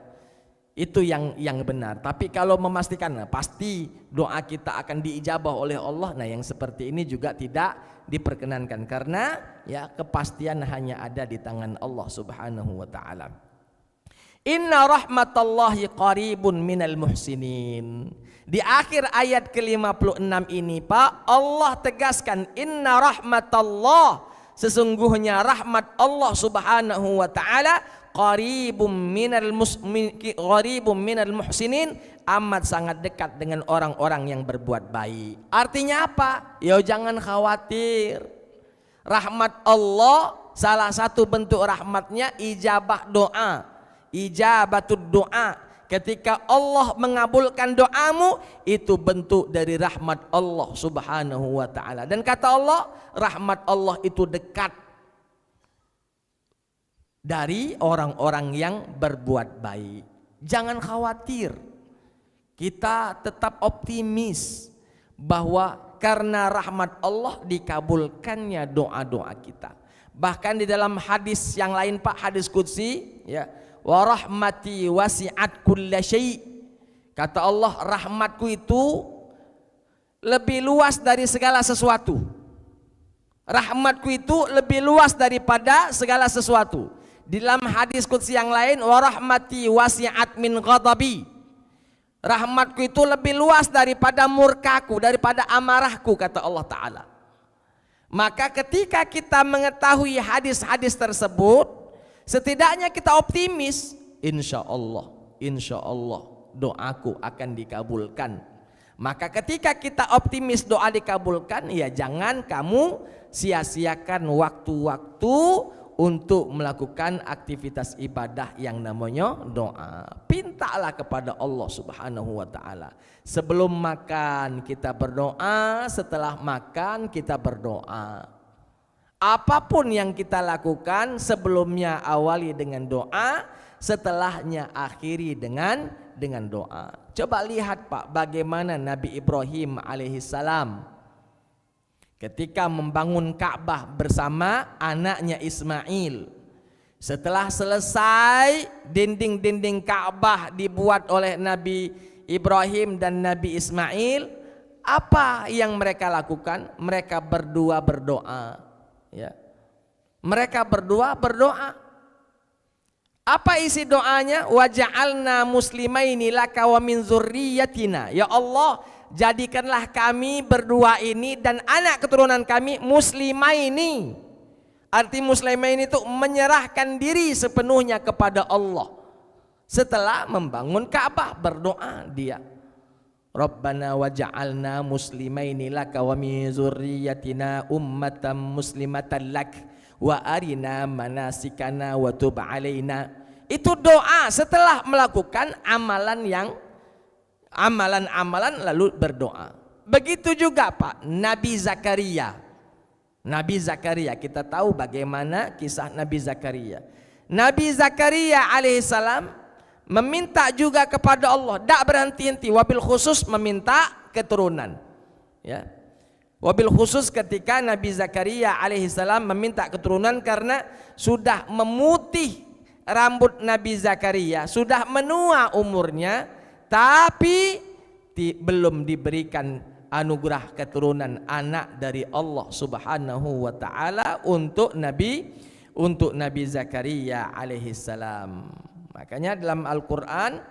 Itu yang benar. Tapi kalau memastikan pasti doa kita akan diijabah oleh Allah, nah yang seperti ini juga tidak diperkenankan, karena ya kepastian hanya ada di tangan Allah Subhanahu wa taala. Inna rahmatallahi qaribun minal muhsinin. Di akhir ayat ke-56 ini, Pak, Allah tegaskan inna rahmatallah, sesungguhnya rahmat Allah Subhanahu wa taala qaribum minal muhsinin, amat sangat dekat dengan orang-orang yang berbuat baik. Artinya apa? Ya, jangan khawatir. Rahmat Allah, salah satu bentuk rahmatnya ijabah doa, ijabatud doa. Ketika Allah mengabulkan doamu, itu bentuk dari rahmat Allah Subhanahu wa taala. Dan kata Allah, rahmat Allah itu dekat dari orang-orang yang berbuat baik. Jangan khawatir. Kita tetap optimis bahwa karena rahmat Allah dikabulkannya doa-doa kita. Bahkan di dalam hadis yang lain, Pak, hadis qudsi, ya, wa rahmati wasi'at kulla syai'. Kata Allah, rahmatku itu lebih luas dari segala sesuatu. Rahmatku itu lebih luas daripada segala sesuatu. Di dalam hadis qudsi yang lain, wa rahmati wasi'at min ghadabi. Rahmatku itu lebih luas daripada murkaku, daripada amarahku, kata Allah Ta'ala. Maka ketika kita mengetahui hadis-hadis tersebut, setidaknya kita optimis, insya Allah doaku akan dikabulkan. Maka ketika kita optimis doa dikabulkan, ya jangan kamu sia-siakan waktu-waktu untuk melakukan aktivitas ibadah yang namanya doa. Pintalah kepada Allah Subhanahu wa taala. Sebelum makan kita berdoa, setelah makan kita berdoa. Apapun yang kita lakukan, sebelumnya awali dengan doa, setelahnya akhiri dengan doa. Coba lihat, Pak, bagaimana Nabi Ibrahim alaihissalam ketika membangun Ka'bah bersama anaknya Ismail. Setelah selesai dinding-dinding Ka'bah dibuat oleh Nabi Ibrahim dan Nabi Ismail, apa yang mereka lakukan? Mereka berdua berdoa, ya. Mereka berdua berdoa. Apa isi doanya? Waja'alna muslimaini laka wa min dzurriyyatina. Ya Allah, jadikanlah kami berdua ini dan anak keturunan kami muslimaini. Arti muslimaini itu menyerahkan diri sepenuhnya kepada Allah. Setelah membangun Ka'bah, berdoa dia, Rabbana waja'alna muslimaini laka wa min dzurriyyatina ummatan muslimatan lak wa arina manasikana wa tub alaina. Itu doa setelah melakukan amalan lalu berdoa. Begitu juga, Pak, Nabi Zakaria. Nabi Zakaria, kita tahu bagaimana kisah Nabi Zakaria. Nabi Zakaria alaihissalam meminta juga kepada Allah, tidak berhenti-henti, wabil khusus meminta keturunan. Ya. Wabil khusus ketika Nabi Zakaria alaihissalam meminta keturunan karena sudah memutih rambut Nabi Zakaria, sudah menua umurnya, tapi belum diberikan anugerah keturunan anak dari Allah Subhanahu wa taala untuk Nabi Zakaria alaihissalam. Makanya dalam Al-Qur'an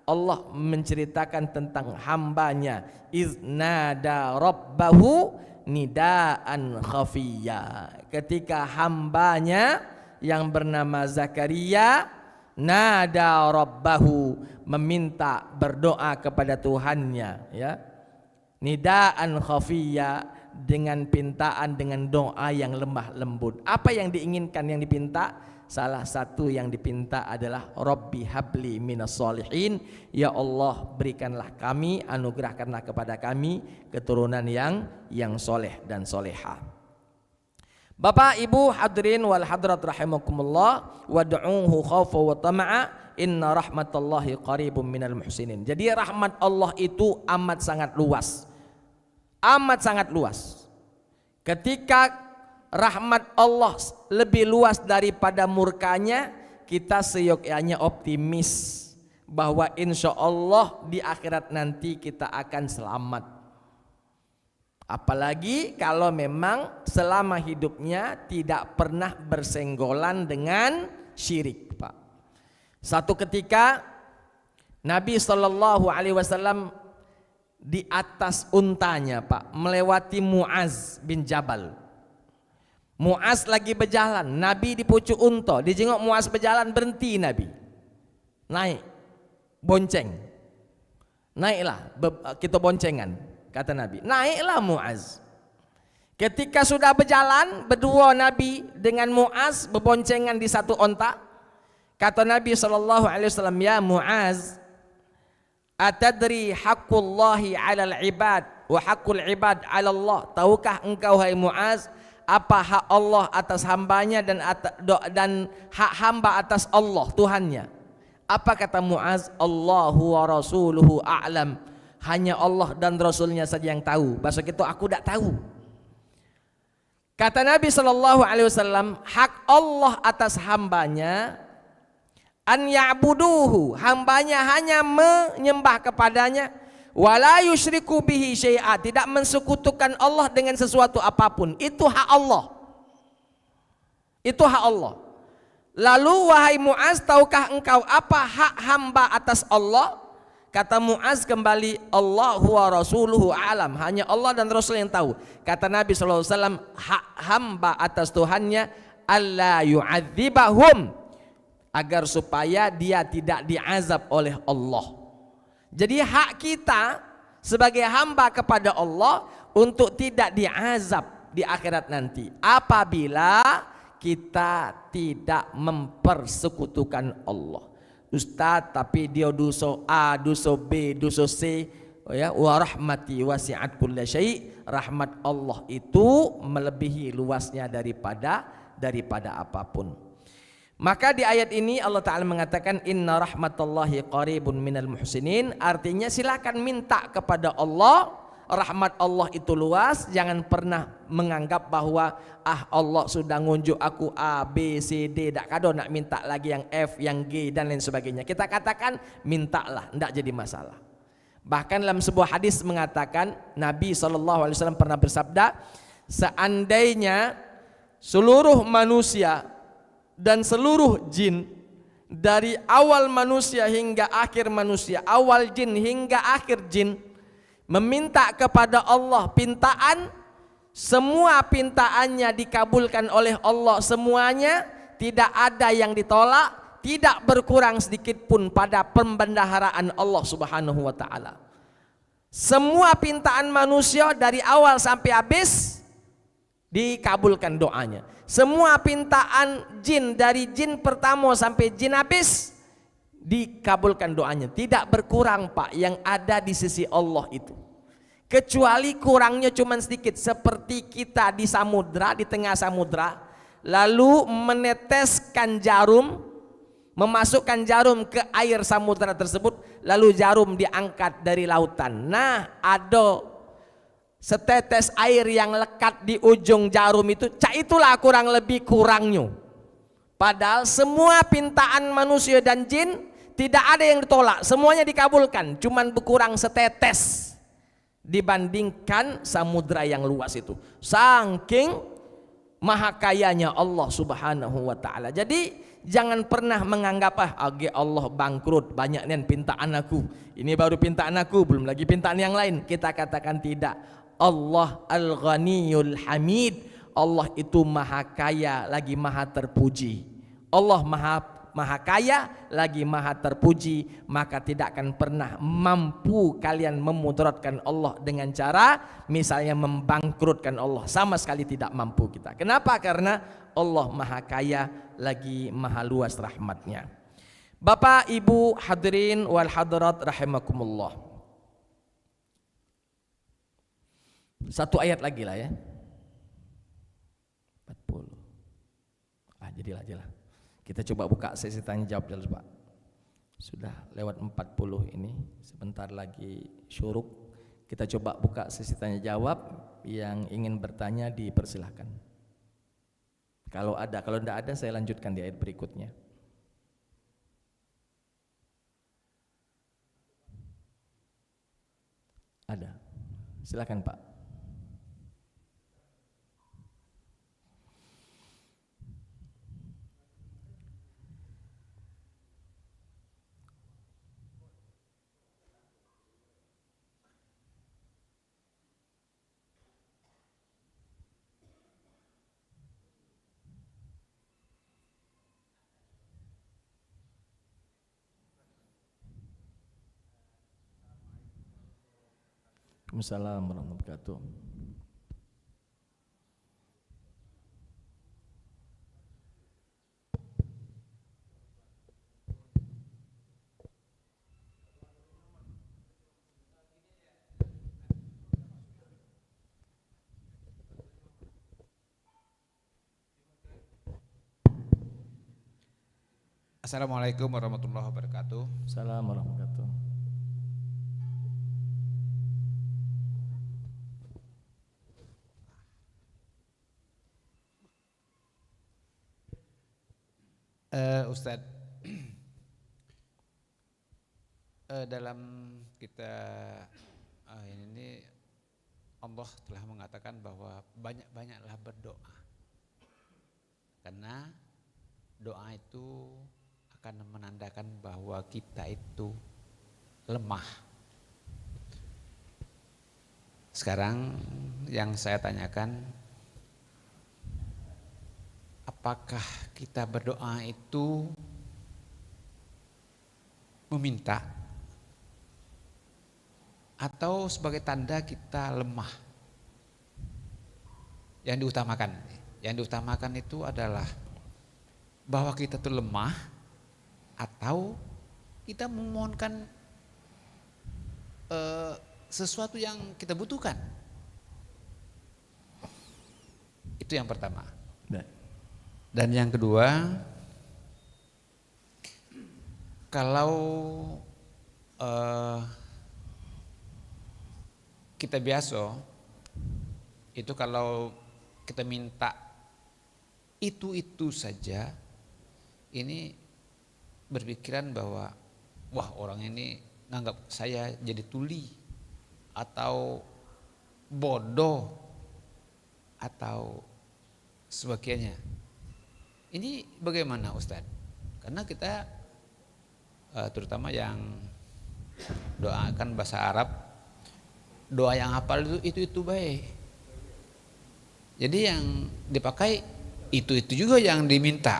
Allah menceritakan tentang hambanya, iznada rabbahu nidaan khafiyya. Ketika hambanya yang bernama Zakaria nada rabbahu, meminta berdoa kepada Tuhannya, ya. Nidaan khafiyya, dengan pintaan, dengan doa yang lemah lembut. Apa yang diinginkan, yang dipinta? Salah satu yang dipinta adalah Rabbi habli minas solihin, ya Allah berikanlah kami, anugerahkanlah kepada kami keturunan yang soleh dan soleha. Bapak Ibu hadirin wal hadrat rahimakumullah, wad'uhu khaufa wa tama'a, inna rahmatallahi qaribum minal muhsinin. Jadi rahmat Allah itu amat sangat luas. Amat sangat luas. Ketika rahmat Allah lebih luas daripada murkanya, kita seyogyanya optimis bahwa insya Allah di akhirat nanti kita akan selamat. Apalagi kalau memang selama hidupnya tidak pernah bersenggolan dengan syirik, Pak. Satu ketika Nabi SAW di atas untanya, Pak, melewati Muaz bin Jabal. Muaz lagi berjalan, Nabi di pucuk unta, dijenguk Muaz berjalan, berhenti Nabi. Naik, bonceng. Naiklah, kita boncengan, kata Nabi. Naiklah Muaz. Ketika sudah berjalan, berdua Nabi dengan Muaz berboncengan di satu onta. Kata Nabi SAW, ya Muaz, atadri haqqullahi 'alal ibad wa haqqul ibad 'ala Allah. Tahukah engkau hai Muaz apa hak Allah atas hambanya dan hak hamba atas Allah Tuhannya? Apa kata Muaz? Allahu wa rasuluhu a'lam. Hanya Allah dan Rasulnya saja yang tahu. Bahasa itu aku tidak tahu. Kata Nabi SAW, hak Allah atas hambanya an ya'buduhu, hambanya hanya menyembah kepadanya, wala yusyriku bihi syai'a, tidak mensekutukan Allah dengan sesuatu apapun. Itu hak Allah. Itu hak Allah. Lalu wahai Muaz, tahukah engkau apa hak hamba atas Allah? Kata Muaz kembali, Allahu wa rasuluhu alam, hanya Allah dan Rasul yang tahu. Kata Nabi SAW, hak hamba atas Tuhannya alla yu'adzibahum, agar supaya dia tidak diazab oleh Allah. Jadi hak kita sebagai hamba kepada Allah untuk tidak diazab di akhirat nanti apabila kita tidak mempersekutukan Allah. Ustaz, tapi dia dosa A, dosa B, dosa C, ya, wa rahmati wasi'at kulla syai', rahmat Allah itu melebihi luasnya daripada apapun. Maka di ayat ini Allah Ta'ala mengatakan inna rahmatallahi qaribun minal muhsinin. Artinya silakan minta kepada Allah, rahmat Allah itu luas. Jangan pernah menganggap bahwa Allah sudah ngunjuk aku A, B, C, D, tak kado nak minta lagi yang F, yang G dan lain sebagainya. Kita katakan mintalah, tidak jadi masalah. Bahkan dalam sebuah hadis mengatakan Nabi SAW pernah bersabda, seandainya seluruh manusia dan seluruh jin, dari awal manusia hingga akhir manusia, awal jin hingga akhir jin, meminta kepada Allah pintaan, semua pintaannya dikabulkan oleh Allah semuanya, tidak ada yang ditolak, tidak berkurang sedikit pun pada pembendaharaan Allah Subhanahu wa taala. Semua pintaan manusia dari awal sampai habis dikabulkan doanya. Semua pintaan jin dari jin pertama sampai jin habis dikabulkan doanya. Tidak berkurang, Pak, yang ada di sisi Allah itu. Kecuali kurangnya cuma sedikit, seperti kita di samudra, di tengah samudra, lalu meneteskan jarum, memasukkan jarum ke air samudra tersebut, lalu jarum diangkat dari lautan. Nah, ada setetes air yang lekat di ujung jarum itu, itulah kurang lebih kurangnya. Padahal semua pintaan manusia dan jin tidak ada yang ditolak, semuanya dikabulkan, cuman berkurang setetes dibandingkan samudra yang luas itu. Saking maha kayanya Allah Subhanahu wa taala. Jadi jangan pernah menganggap Allah bangkrut, banyak nih pintaan aku. Ini baru pintaan aku, belum lagi pintaan yang lain. Kita katakan tidak. Allah Al-Ghaniyul Hamid. Allah itu maha kaya lagi maha terpuji. Allah maha kaya lagi maha terpuji, maka tidak akan pernah mampu kalian memudaratkan Allah dengan cara misalnya membangkrutkan Allah. Sama sekali tidak mampu kita. Kenapa? Karena Allah maha kaya lagi maha luas rahmatnya. Bapak Ibu hadirin wal hadirat rahimakumullah. Satu ayat lagi lah ya. 40. Jadilah. Kita coba buka sesi tanya jawab dulu Pak. Sudah lewat 40 ini, sebentar lagi syuruk. Kita coba buka sesi tanya jawab, yang ingin bertanya dipersilahkan. Kalau ada, kalau tidak ada saya lanjutkan di ayat berikutnya. Ada. Silakan Pak. Assalamualaikum warahmatullahi wabarakatuh. Assalamualaikum warahmatullahi wabarakatuh. Assalamualaikum warahmatullahi wabarakatuh. Ustadz, dalam kita ini Allah telah mengatakan bahwa banyak-banyaklah berdoa, karena doa itu akan menandakan bahwa kita itu lemah. Sekarang yang saya tanyakan, apakah kita berdoa itu meminta atau sebagai tanda kita lemah? Yang diutamakan itu adalah bahwa kita itu lemah atau kita memohonkan sesuatu yang kita butuhkan. Itu yang pertama. Dan yang kedua, kalau kita biasa itu kalau kita minta itu saja, ini berpikiran bahwa wah, orang ini nganggap saya jadi tuli atau bodoh atau sebagainya. Ini bagaimana Ustadz? Karena kita terutama yang doakan bahasa Arab, doa yang hafal itu baik. Jadi yang dipakai itu juga yang diminta.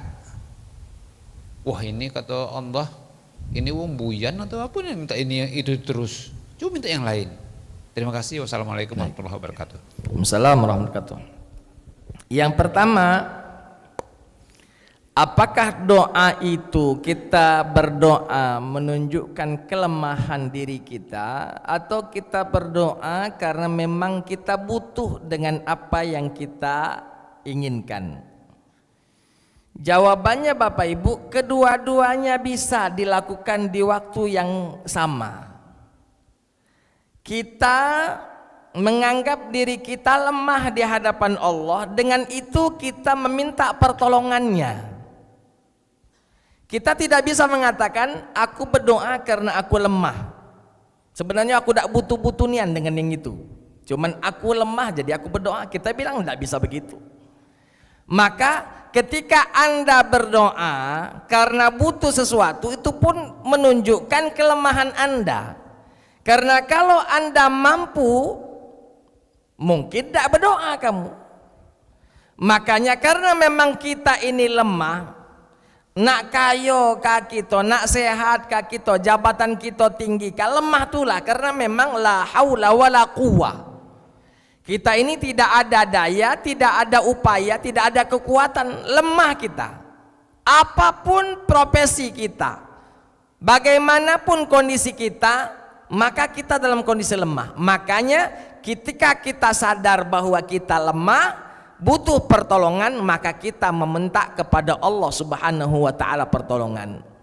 Wah, ini kata Allah, ini wumbuyan atau apa nih minta ini itu terus. Coba minta yang lain. Terima kasih. Wassalamualaikum warahmatullahi wabarakatuh. Waalaikumsalam warahmatullahi wabarakatuh. Yang pertama, apakah doa itu kita berdoa menunjukkan kelemahan diri kita, atau kita berdoa karena memang kita butuh dengan apa yang kita inginkan? Jawabannya Bapak Ibu, kedua-duanya bisa dilakukan di waktu yang sama. Kita menganggap diri kita lemah di hadapan Allah, dengan itu kita meminta pertolongannya. Kita tidak bisa mengatakan aku berdoa karena aku lemah. Sebenarnya aku tidak butuh nian dengan yang itu. Cuman aku lemah jadi aku berdoa. Kita bilang tidak bisa begitu. Maka ketika Anda berdoa karena butuh sesuatu, itu pun menunjukkan kelemahan Anda. Karena kalau Anda mampu, mungkin tidak berdoa kamu. Makanya karena memang kita ini lemah, nak kayo kak kita, nak sehat kak kita, jabatan kita tinggi, kak lemah tulah. Karena memang la haula wala quwwah. Kita ini tidak ada daya, tidak ada upaya, tidak ada kekuatan, lemah kita. Apapun profesi kita, bagaimanapun kondisi kita, maka kita dalam kondisi lemah. Makanya ketika kita sadar bahwa kita lemah, butuh pertolongan, maka kita meminta kepada Allah Subhanahu wa taala pertolongan.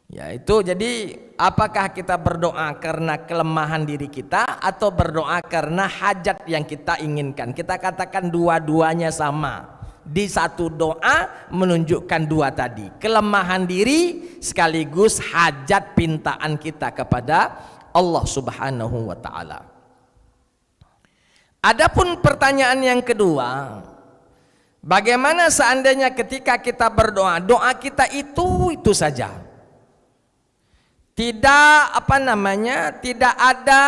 Ya itu, jadi apakah kita berdoa karena kelemahan diri kita atau berdoa karena hajat yang kita inginkan? Kita katakan dua-duanya sama. Di satu doa menunjukkan dua tadi, kelemahan diri sekaligus hajat pintaan kita kepada Allah Subhanahu wa taala. Adapun pertanyaan yang kedua, bagaimana seandainya ketika kita berdoa, doa kita itu saja, tidak tidak ada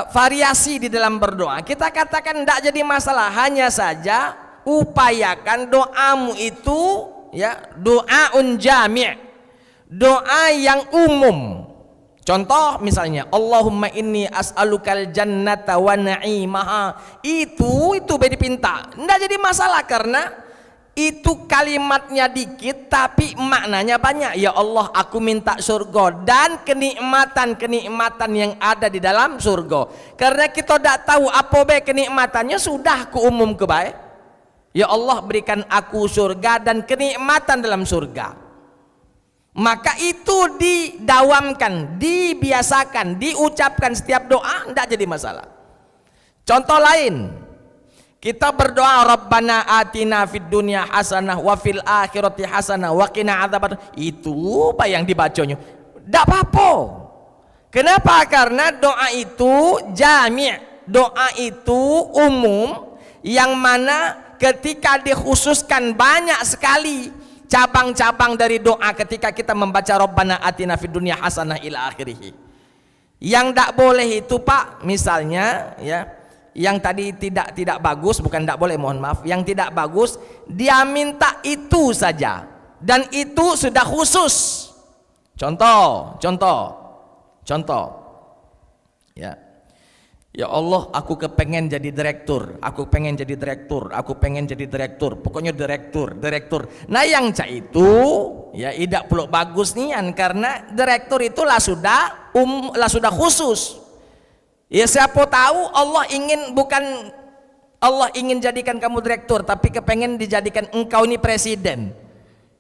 variasi di dalam berdoa. Kita katakan tidak jadi masalah, hanya saja upayakan doamu itu doaun jami', doa yang umum. Contoh misalnya, Allahumma inni as'alukal jannata wa na'imaha, itu bedi pinta, tidak jadi masalah karena itu kalimatnya dikit tapi maknanya banyak. Ya Allah, aku minta surga dan kenikmatan-kenikmatan yang ada di dalam surga. Karena kita tidak tahu apa baik kenikmatannya, sudah ku umum ke baik. Ya Allah, berikan aku surga dan kenikmatan dalam surga. Maka itu didawamkan, dibiasakan, diucapkan setiap doa, tidak jadi masalah. Contoh lain, kita berdoa Rabbana atina fid dunya hasanah wa fil akhirati hasanah wa qina adzabannar. Itu apa yang dibacanya? Tidak apa-apa. Kenapa? Karena doa itu jami', doa itu umum, yang mana ketika dikhususkan banyak sekali cabang-cabang dari doa ketika kita membaca Rabbana atina fid dunya hasanah ila akhirih. Yang tidak boleh itu Pak, misalnya yang tadi tidak bagus, bukan tidak boleh, mohon maaf, yang tidak bagus dia minta itu saja dan itu sudah khusus. Contoh ya Allah, aku kepengen jadi direktur, aku pengen jadi direktur, pokoknya direktur. Nah yang cak itu tidak perlu bagus nian, karena direktur itulah sudah khusus. Ya siapa tahu Allah ingin jadikan kamu direktur, tapi kepengen dijadikan engkau ini presiden.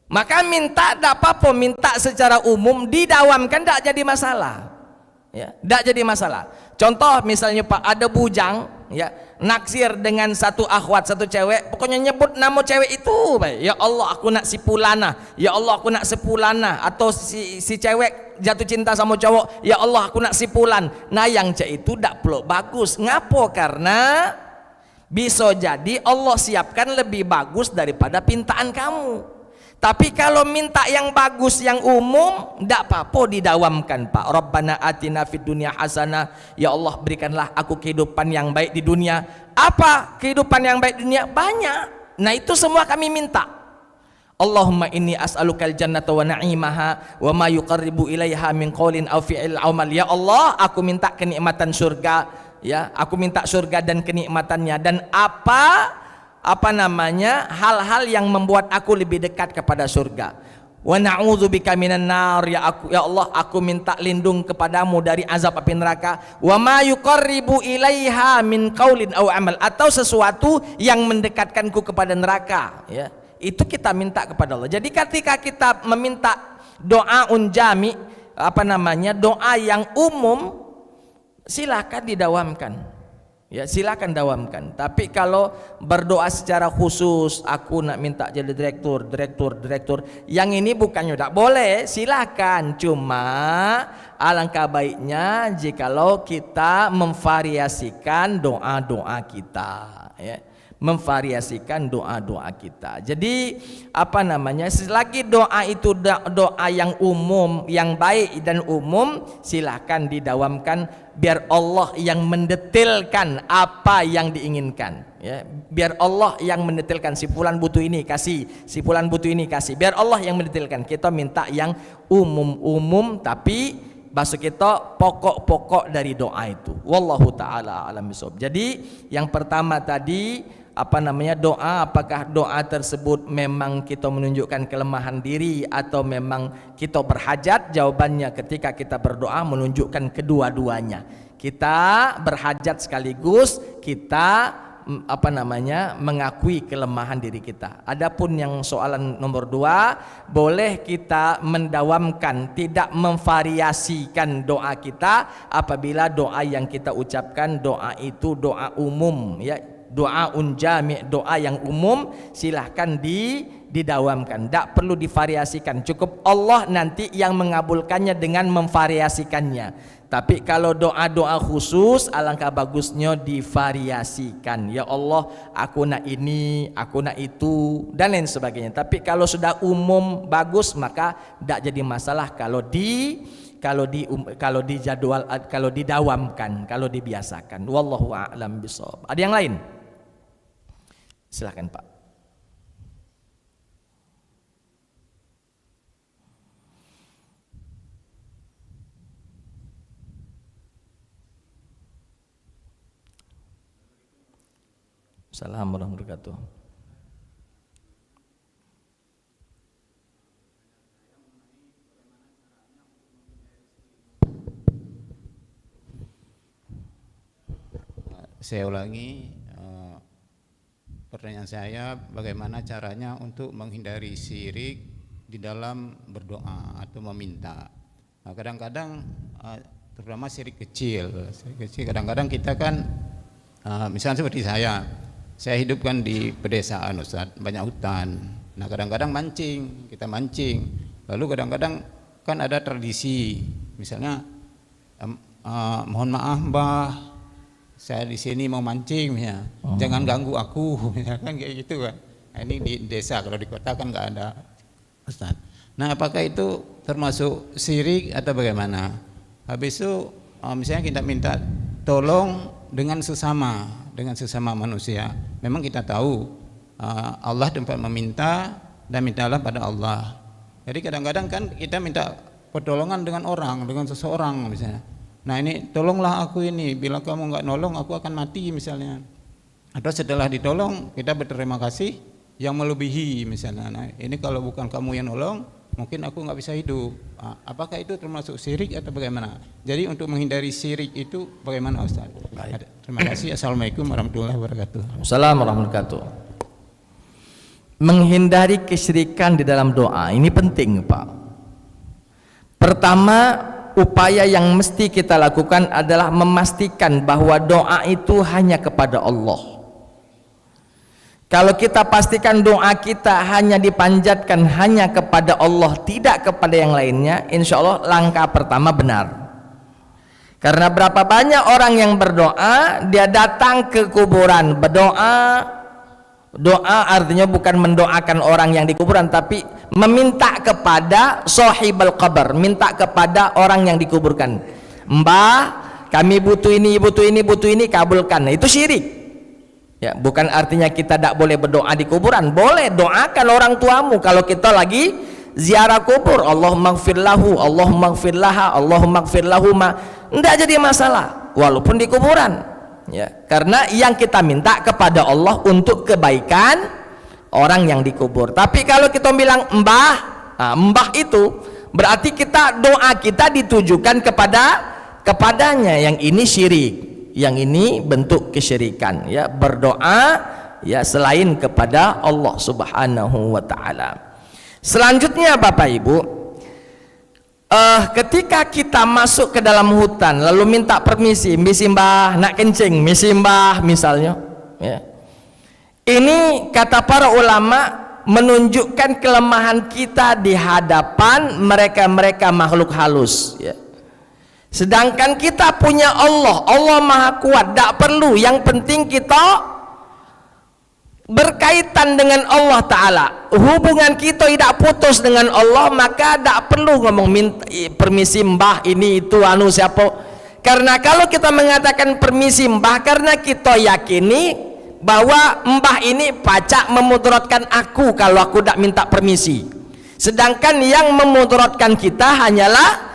Maka minta tidak apa-apa, minta secara umum, didawamkan tidak jadi masalah. Tidak jadi masalah. Contoh misalnya Pak, ada bujang naksir dengan satu akhwat, satu cewek, pokoknya nyebut nama cewek itu, ya Allah aku nak si Pulana, ya Allah aku nak si Pulana, atau si cewek jatuh cinta sama cowok, ya Allah aku nak si Pulan. Nah yang cewek itu tidak perlu bagus. Ngapo? Karena bisa jadi Allah siapkan lebih bagus daripada pintaan kamu. Tapi kalau minta yang bagus, yang umum, tidak apa-apa didawamkan Pak. Rabbana atina fid dunya hasanah, ya Allah berikanlah aku kehidupan yang baik di dunia. Apa kehidupan yang baik di dunia? Banyak. Nah itu semua kami minta. Allahumma inni as'alukal jannata wa na'imaha wa ma yuqarribu ilaiha min qaulin aw fi'il amal. Ya Allah, aku minta kenikmatan surga, aku minta surga dan kenikmatannya, dan hal-hal yang membuat aku lebih dekat kepada surga. Wa na'udzubika minan nar, ya Allah aku minta lindung kepadamu dari azab api neraka. Wa ma yuqarribu ilaiha min qaulin aw amal, atau sesuatu yang mendekatkanku kepada neraka. Itu kita minta kepada Allah. Jadi ketika kita meminta doa unjami, doa yang umum, silakan didawamkan. Ya, silakan dawamkan. Tapi kalau berdoa secara khusus, aku nak minta jadi direktur, yang ini bukannya tidak boleh, silakan. Cuma alangkah baiknya jikalau kita memvariasikan doa-doa kita, ya. Memvariasikan doa-doa kita. Jadi selagi doa itu doa yang umum, yang baik dan umum, silakan didawamkan biar Allah yang mendetailkan apa yang diinginkan, ya. Biar Allah yang mendetailkan, si fulan butuh ini kasih, si fulan butuh ini kasih. Biar Allah yang mendetailkan. Kita minta yang umum-umum, tapi bahasa kita pokok-pokok dari doa itu. Wallahu taala alam bisawab. Jadi yang pertama tadi doa, apakah doa tersebut memang kita menunjukkan kelemahan diri atau memang kita berhajat? Jawabannya ketika kita berdoa menunjukkan kedua-duanya. Kita berhajat sekaligus kita mengakui kelemahan diri kita. Adapun yang soalan nomor 2, boleh kita mendawamkan, tidak memvariasikan doa kita apabila doa yang kita ucapkan doa itu doa umum, ya. Doa jami', doa yang umum, silahkan didawamkan, tidak perlu divariasikan. Cukup Allah nanti yang mengabulkannya dengan memvariasikannya. Tapi kalau doa-doa khusus, alangkah bagusnya divariasikan. Ya Allah, aku nak ini, aku nak itu, dan lain sebagainya. Tapi kalau sudah umum bagus, maka tidak jadi masalah kalau dijadwal, kalau didawamkan, kalau dibiasakan. Wallahu a'lam bishawab. Ada yang lain? Silakan Pak. Assalamualaikum warahmatullahi wabarakatuh. Saya ulangi, pertanyaan saya, bagaimana caranya untuk menghindari syirik di dalam berdoa atau meminta. Nah, kadang-kadang terutama syirik kecil, kadang-kadang kita kan misalnya seperti saya hidupkan di pedesaan, Ustaz, banyak hutan. Nah, kadang-kadang kita mancing. Lalu kadang-kadang kan ada tradisi, misalnya mohon maaf Mbah, saya di sini mau mancing, ya. Jangan ganggu aku, ya kan, kayak gitu kan. Nah, ini di desa, kalau di kota kan nggak ada, Ustaz. Nah, apakah itu termasuk syirik atau bagaimana? Habis itu misalnya kita minta tolong dengan sesama manusia. Memang kita tahu Allah tempat meminta, dan mintalah pada Allah. Jadi kadang-kadang kan kita minta pertolongan dengan seseorang misalnya. Nah, ini tolonglah aku ini, bila kamu nggak nolong aku akan mati misalnya. Atau setelah ditolong kita berterima kasih yang melebihi misalnya. Nah, ini kalau bukan kamu yang nolong, mungkin aku nggak bisa hidup. Apakah itu termasuk syirik atau bagaimana? Jadi untuk menghindari syirik itu bagaimana, Ustaz? Baik. Terima kasih. Assalamualaikum warahmatullahi wabarakatuh. Assalamualaikum warahmatullahi wabarakatuh. Menghindari kesyirikan di dalam doa ini penting, Pak. Pertama, upaya yang mesti kita lakukan adalah memastikan bahwa doa itu hanya kepada Allah. Kalau kita pastikan doa kita hanya dipanjatkan hanya kepada Allah, tidak kepada yang lainnya, insya Allah langkah pertama benar. Karena berapa banyak orang yang berdoa, dia datang ke kuburan berdoa. Doa artinya bukan mendoakan orang yang di kuburan, tapi meminta kepada sahibul qabr, minta kepada orang yang dikuburkan. Mbah, kami butuh ini, kabulkan. Nah, itu syirik. Ya, bukan artinya kita tidak boleh berdoa di kuburan. Boleh, doakan orang tuamu kalau kita lagi ziarah kubur. Allahumma ighfir lahu, Allahumma ighfir laha, Allahumma ighfir lahuma. Tidak jadi masalah walaupun di kuburan. Ya, karena yang kita minta kepada Allah untuk kebaikan orang yang dikubur. Tapi kalau kita bilang mbah, mbah itu berarti kita doa kita ditujukan kepadanya. Yang ini syirik, yang ini bentuk kesyirikan. Ya, berdoa ya selain kepada Allah Subhanahu wa taala. Selanjutnya Bapak Ibu, ketika kita masuk ke dalam hutan lalu minta permisi, misi mbah nak kencing, misi mbah misalnya, ya. Ini kata para ulama menunjukkan kelemahan kita di hadapan mereka-mereka makhluk halus, ya. Sedangkan kita punya Allah, Allah maha kuat, tak perlu, yang penting kita berkaitan dengan Allah Ta'ala, hubungan kita tidak putus dengan Allah, maka tak perlu ngomong minta permisi mbah ini itu anu siapa. Karena kalau kita mengatakan permisi mbah, karena kita yakini bahwa mbah ini pacak memudaratkan aku kalau aku tak minta permisi. Sedangkan yang memudaratkan kita hanyalah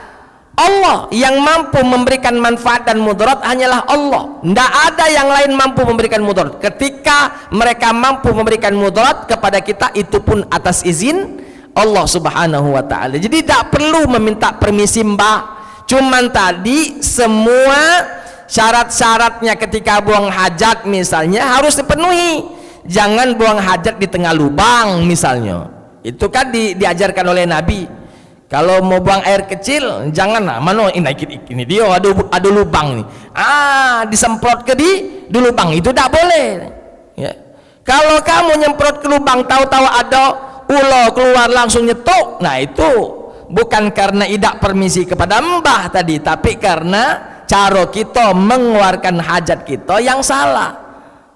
Allah, yang mampu memberikan manfaat dan mudarat hanyalah Allah. Tidak ada yang lain mampu memberikan mudarat. Ketika mereka mampu memberikan mudarat kepada kita, itu pun atas izin Allah Subhanahu wa Ta'ala. Jadi tidak perlu meminta permisi mbah. Cuman tadi semua syarat-syaratnya ketika buang hajat misalnya harus dipenuhi. Jangan buang hajat di tengah lubang misalnya. Itu kan diajarkan oleh Nabi. Kalau mau buang air kecil, jangan mana ini dia ada lubang nih. Disemprot ke di lubang, itu tak boleh. Ya. Kalau kamu nyemprot ke lubang, tahu-tahu ada ulo keluar langsung nyetuk, nah itu bukan karena tidak permisi kepada mbah tadi, tapi karena cara kita mengeluarkan hajat kita yang salah.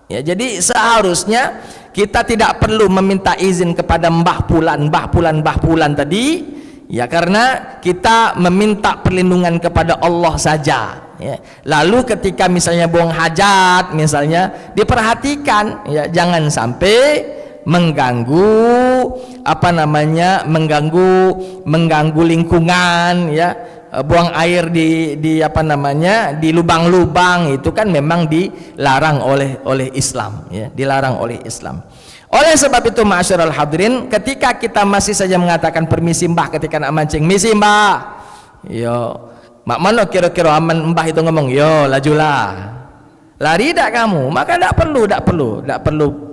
Ya, jadi seharusnya kita tidak perlu meminta izin kepada mbah pulan tadi. Ya, karena kita meminta perlindungan kepada Allah saja, ya. Lalu ketika misalnya buang hajat misalnya diperhatikan, ya, jangan sampai mengganggu mengganggu lingkungan, ya. Buang air di lubang-lubang itu kan memang dilarang oleh Islam, ya, dilarang oleh Islam. Oleh sebab itu ma'asyiral hadirin, ketika kita masih saja mengatakan permisi mbah ketika nak mancing, misi mbah, yo mak mana kira-kira aman mbah itu ngomong, yo lajulah, lari tak kamu, maka tak perlu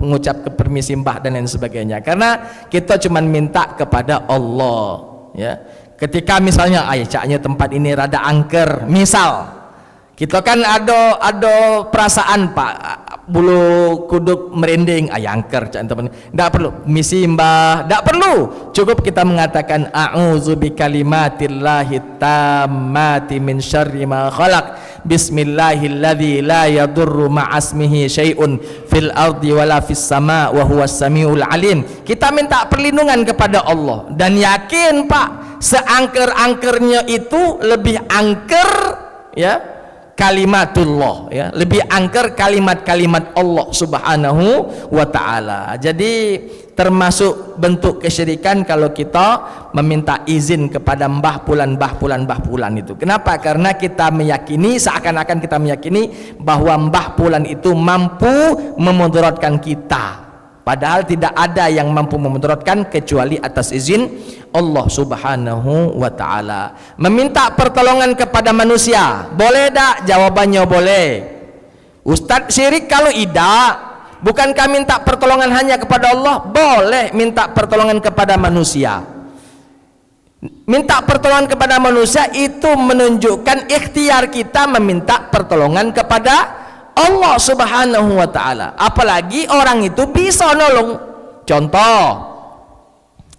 mengucap ke permisi mbah dan lain sebagainya, karena kita cuma minta kepada Allah, ya. Ketika misalnya caknya tempat ini rada angker, misal kita kan ada perasaan pak bulu kuduk merinding, angker teman, tidak perlu misi mbah, tidak perlu, cukup kita mengatakan a'udzu bikalimatillahi tammati min syarri ma khalaq, bismillahilladzi la yadurru ma'asmihi syai'un fil ardi wala fis sama wa huwas samiul alim. Kita minta perlindungan kepada Allah dan yakin pak, seangker-angkernya itu lebih angker, ya, kalimatullah, ya, lebih angker kalimat-kalimat Allah Subhanahu wa Ta'ala. Jadi termasuk bentuk kesyirikan kalau kita meminta izin kepada mbah pulan itu. Kenapa? Karena kita meyakini, seakan-akan kita meyakini bahwa mbah pulan itu mampu memudaratkan kita, padahal tidak ada yang mampu memudaratkan kecuali atas izin Allah Subhanahu wa Ta'ala. Meminta pertolongan kepada manusia boleh tak? Jawabannya boleh. Ustadz, syirik kalau tidak, bukankah minta pertolongan hanya kepada Allah? Boleh minta pertolongan kepada manusia. Minta pertolongan kepada manusia itu menunjukkan ikhtiar kita meminta pertolongan kepada Allah Subhanahu wa Ta'ala. Apalagi orang itu bisa nolong. Contoh,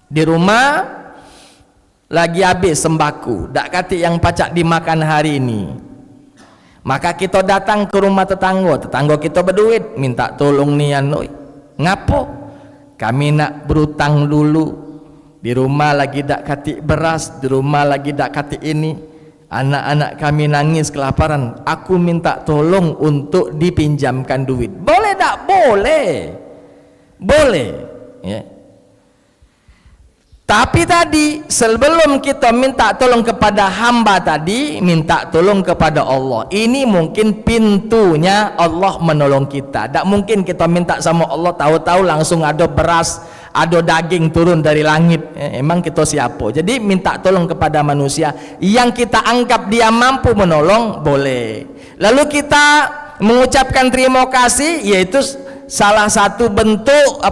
di rumah lagi habis sembako, dak kati yang pacak dimakan hari ini, maka kita datang ke rumah tetangga kita berduit, minta tolong nian, ngapo kami nak berutang dulu, di rumah lagi dak kati beras, di rumah lagi dak kati ini, anak-anak kami nangis kelaparan, aku minta tolong untuk dipinjamkan duit. Boleh tak? Boleh, ya. Tapi tadi sebelum kita minta tolong kepada hamba tadi, minta tolong kepada Allah. Ini mungkin pintunya Allah menolong kita. Tak mungkin kita minta sama Allah tahu-tahu langsung ada beras, ada daging turun dari langit. Emang kita siapa? Jadi minta tolong kepada manusia yang kita anggap dia mampu menolong, boleh. Lalu kita mengucapkan terima kasih, yaitu salah satu bentuk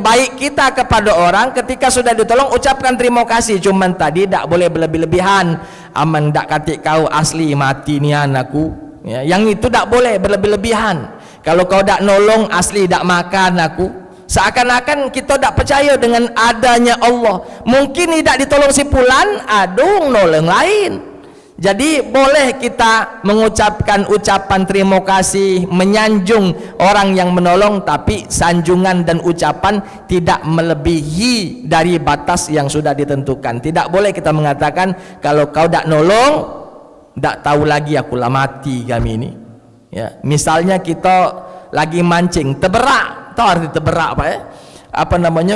baik kita kepada orang ketika sudah ditolong ucapkan terima kasih. Cuman tadi tak boleh berlebih-lebihan. Aman tak katik kau asli mati nian aku. Ya, yang itu tak boleh berlebih-lebihan. Kalau kau tak nolong asli tak makan aku. Seakan-akan kita tak percaya dengan adanya Allah. Mungkin tidak ditolong si fulan, adung nolong lain. Jadi boleh kita mengucapkan ucapan terima kasih, menyanjung orang yang menolong, tapi sanjungan dan ucapan tidak melebihi dari batas yang sudah ditentukan. Tidak boleh kita mengatakan kalau kau tak nolong, tak tahu lagi aku lah mati kami ini. Ya, misalnya kita lagi mancing, terberak, tahu arti terberak apa ya?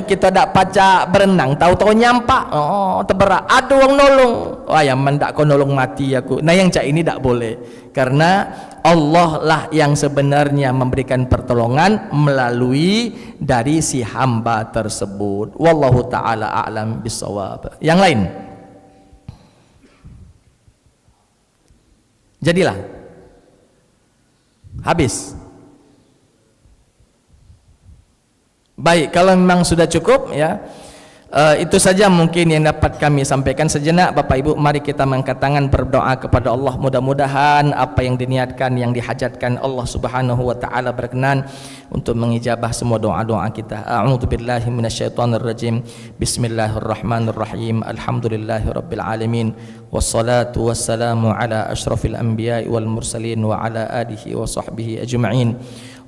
Kita tak paca berenang, tahu-tahu nyampak, oh terberak, ada orang nolong, wah yang mendak kau nolong mati aku. Nah yang cak ini tak boleh, karena Allah lah yang sebenarnya memberikan pertolongan melalui dari si hamba tersebut. Wallahu taala a'lam bissawab. Yang lain, jadilah habis. Baik, kalau memang sudah cukup ya, itu saja mungkin yang dapat kami sampaikan. Sejenak Bapak Ibu, mari kita mengangkat tangan berdoa kepada Allah. Mudah-mudahan apa yang diniatkan, yang dihajatkan Allah Subhanahu wa taala berkenan untuk mengijabah semua doa-doa kita. A'udzubillahi minasyaitonirrajim. Bismillahirrahmanirrahim. Alhamdulillahirabbil alamin. Wassalatu wassalamu ala asyrafil anbiya'i wal mursalin wa ala alihi wa sahbihi ajma'in.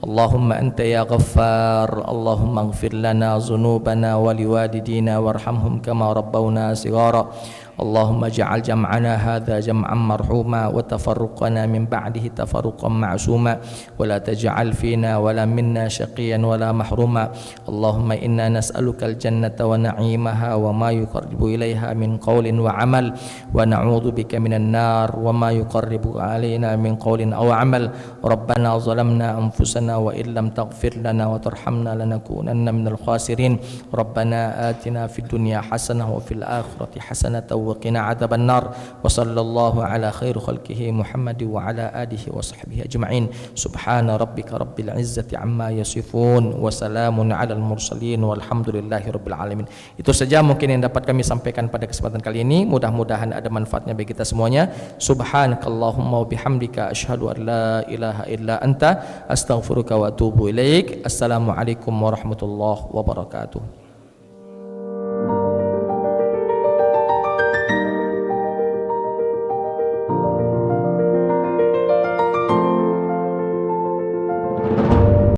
Allahumma anta ya ghaffar, Allahumma ighfir lana dhunubana wa liwalidina warhamhum kama rabbawna shighara. Allahumma ja'al jam'ana hadha jam'an marhuma wa tafarruqana min ba'dihi tafarruqan ma'suma wa la taj'al fina wa la minna shaqiyan wa la mahruma. Allahumma inna nas'aluka al-jannata wa na'imaha wa ma yuqarribu ilaiha min qawlin wa amal, wa na'udzu bika minan nar wa ma yuqarribu alaina min qawlin aw amal. Rabbana zalamna anfusana wa illam taghfir lana wa tarhamna lanakunanna minal khasirin. Rabbana atina fid dunya hasanah wa fil akhirati hasanah wa qina adzaban nar. Wa sallallahu ala khairi khalqihi Muhammad wa ala alihi wa sahbihi ajma'in. Subhana rabbika rabbil izzati amma yasifun wa salamun alal mursalin walhamdulillahi rabbil alamin. Itu saja mungkin yang dapat kami sampaikan pada kesempatan kali ini. Mudah-mudahan ada manfaatnya bagi kita semuanya. Subhanakallahumma wa bihamdika asyhadu an la ilaha illa anta astaghfiruka wa atubu ilaik. Assalamualaikum warahmatullahi wabarakatuh.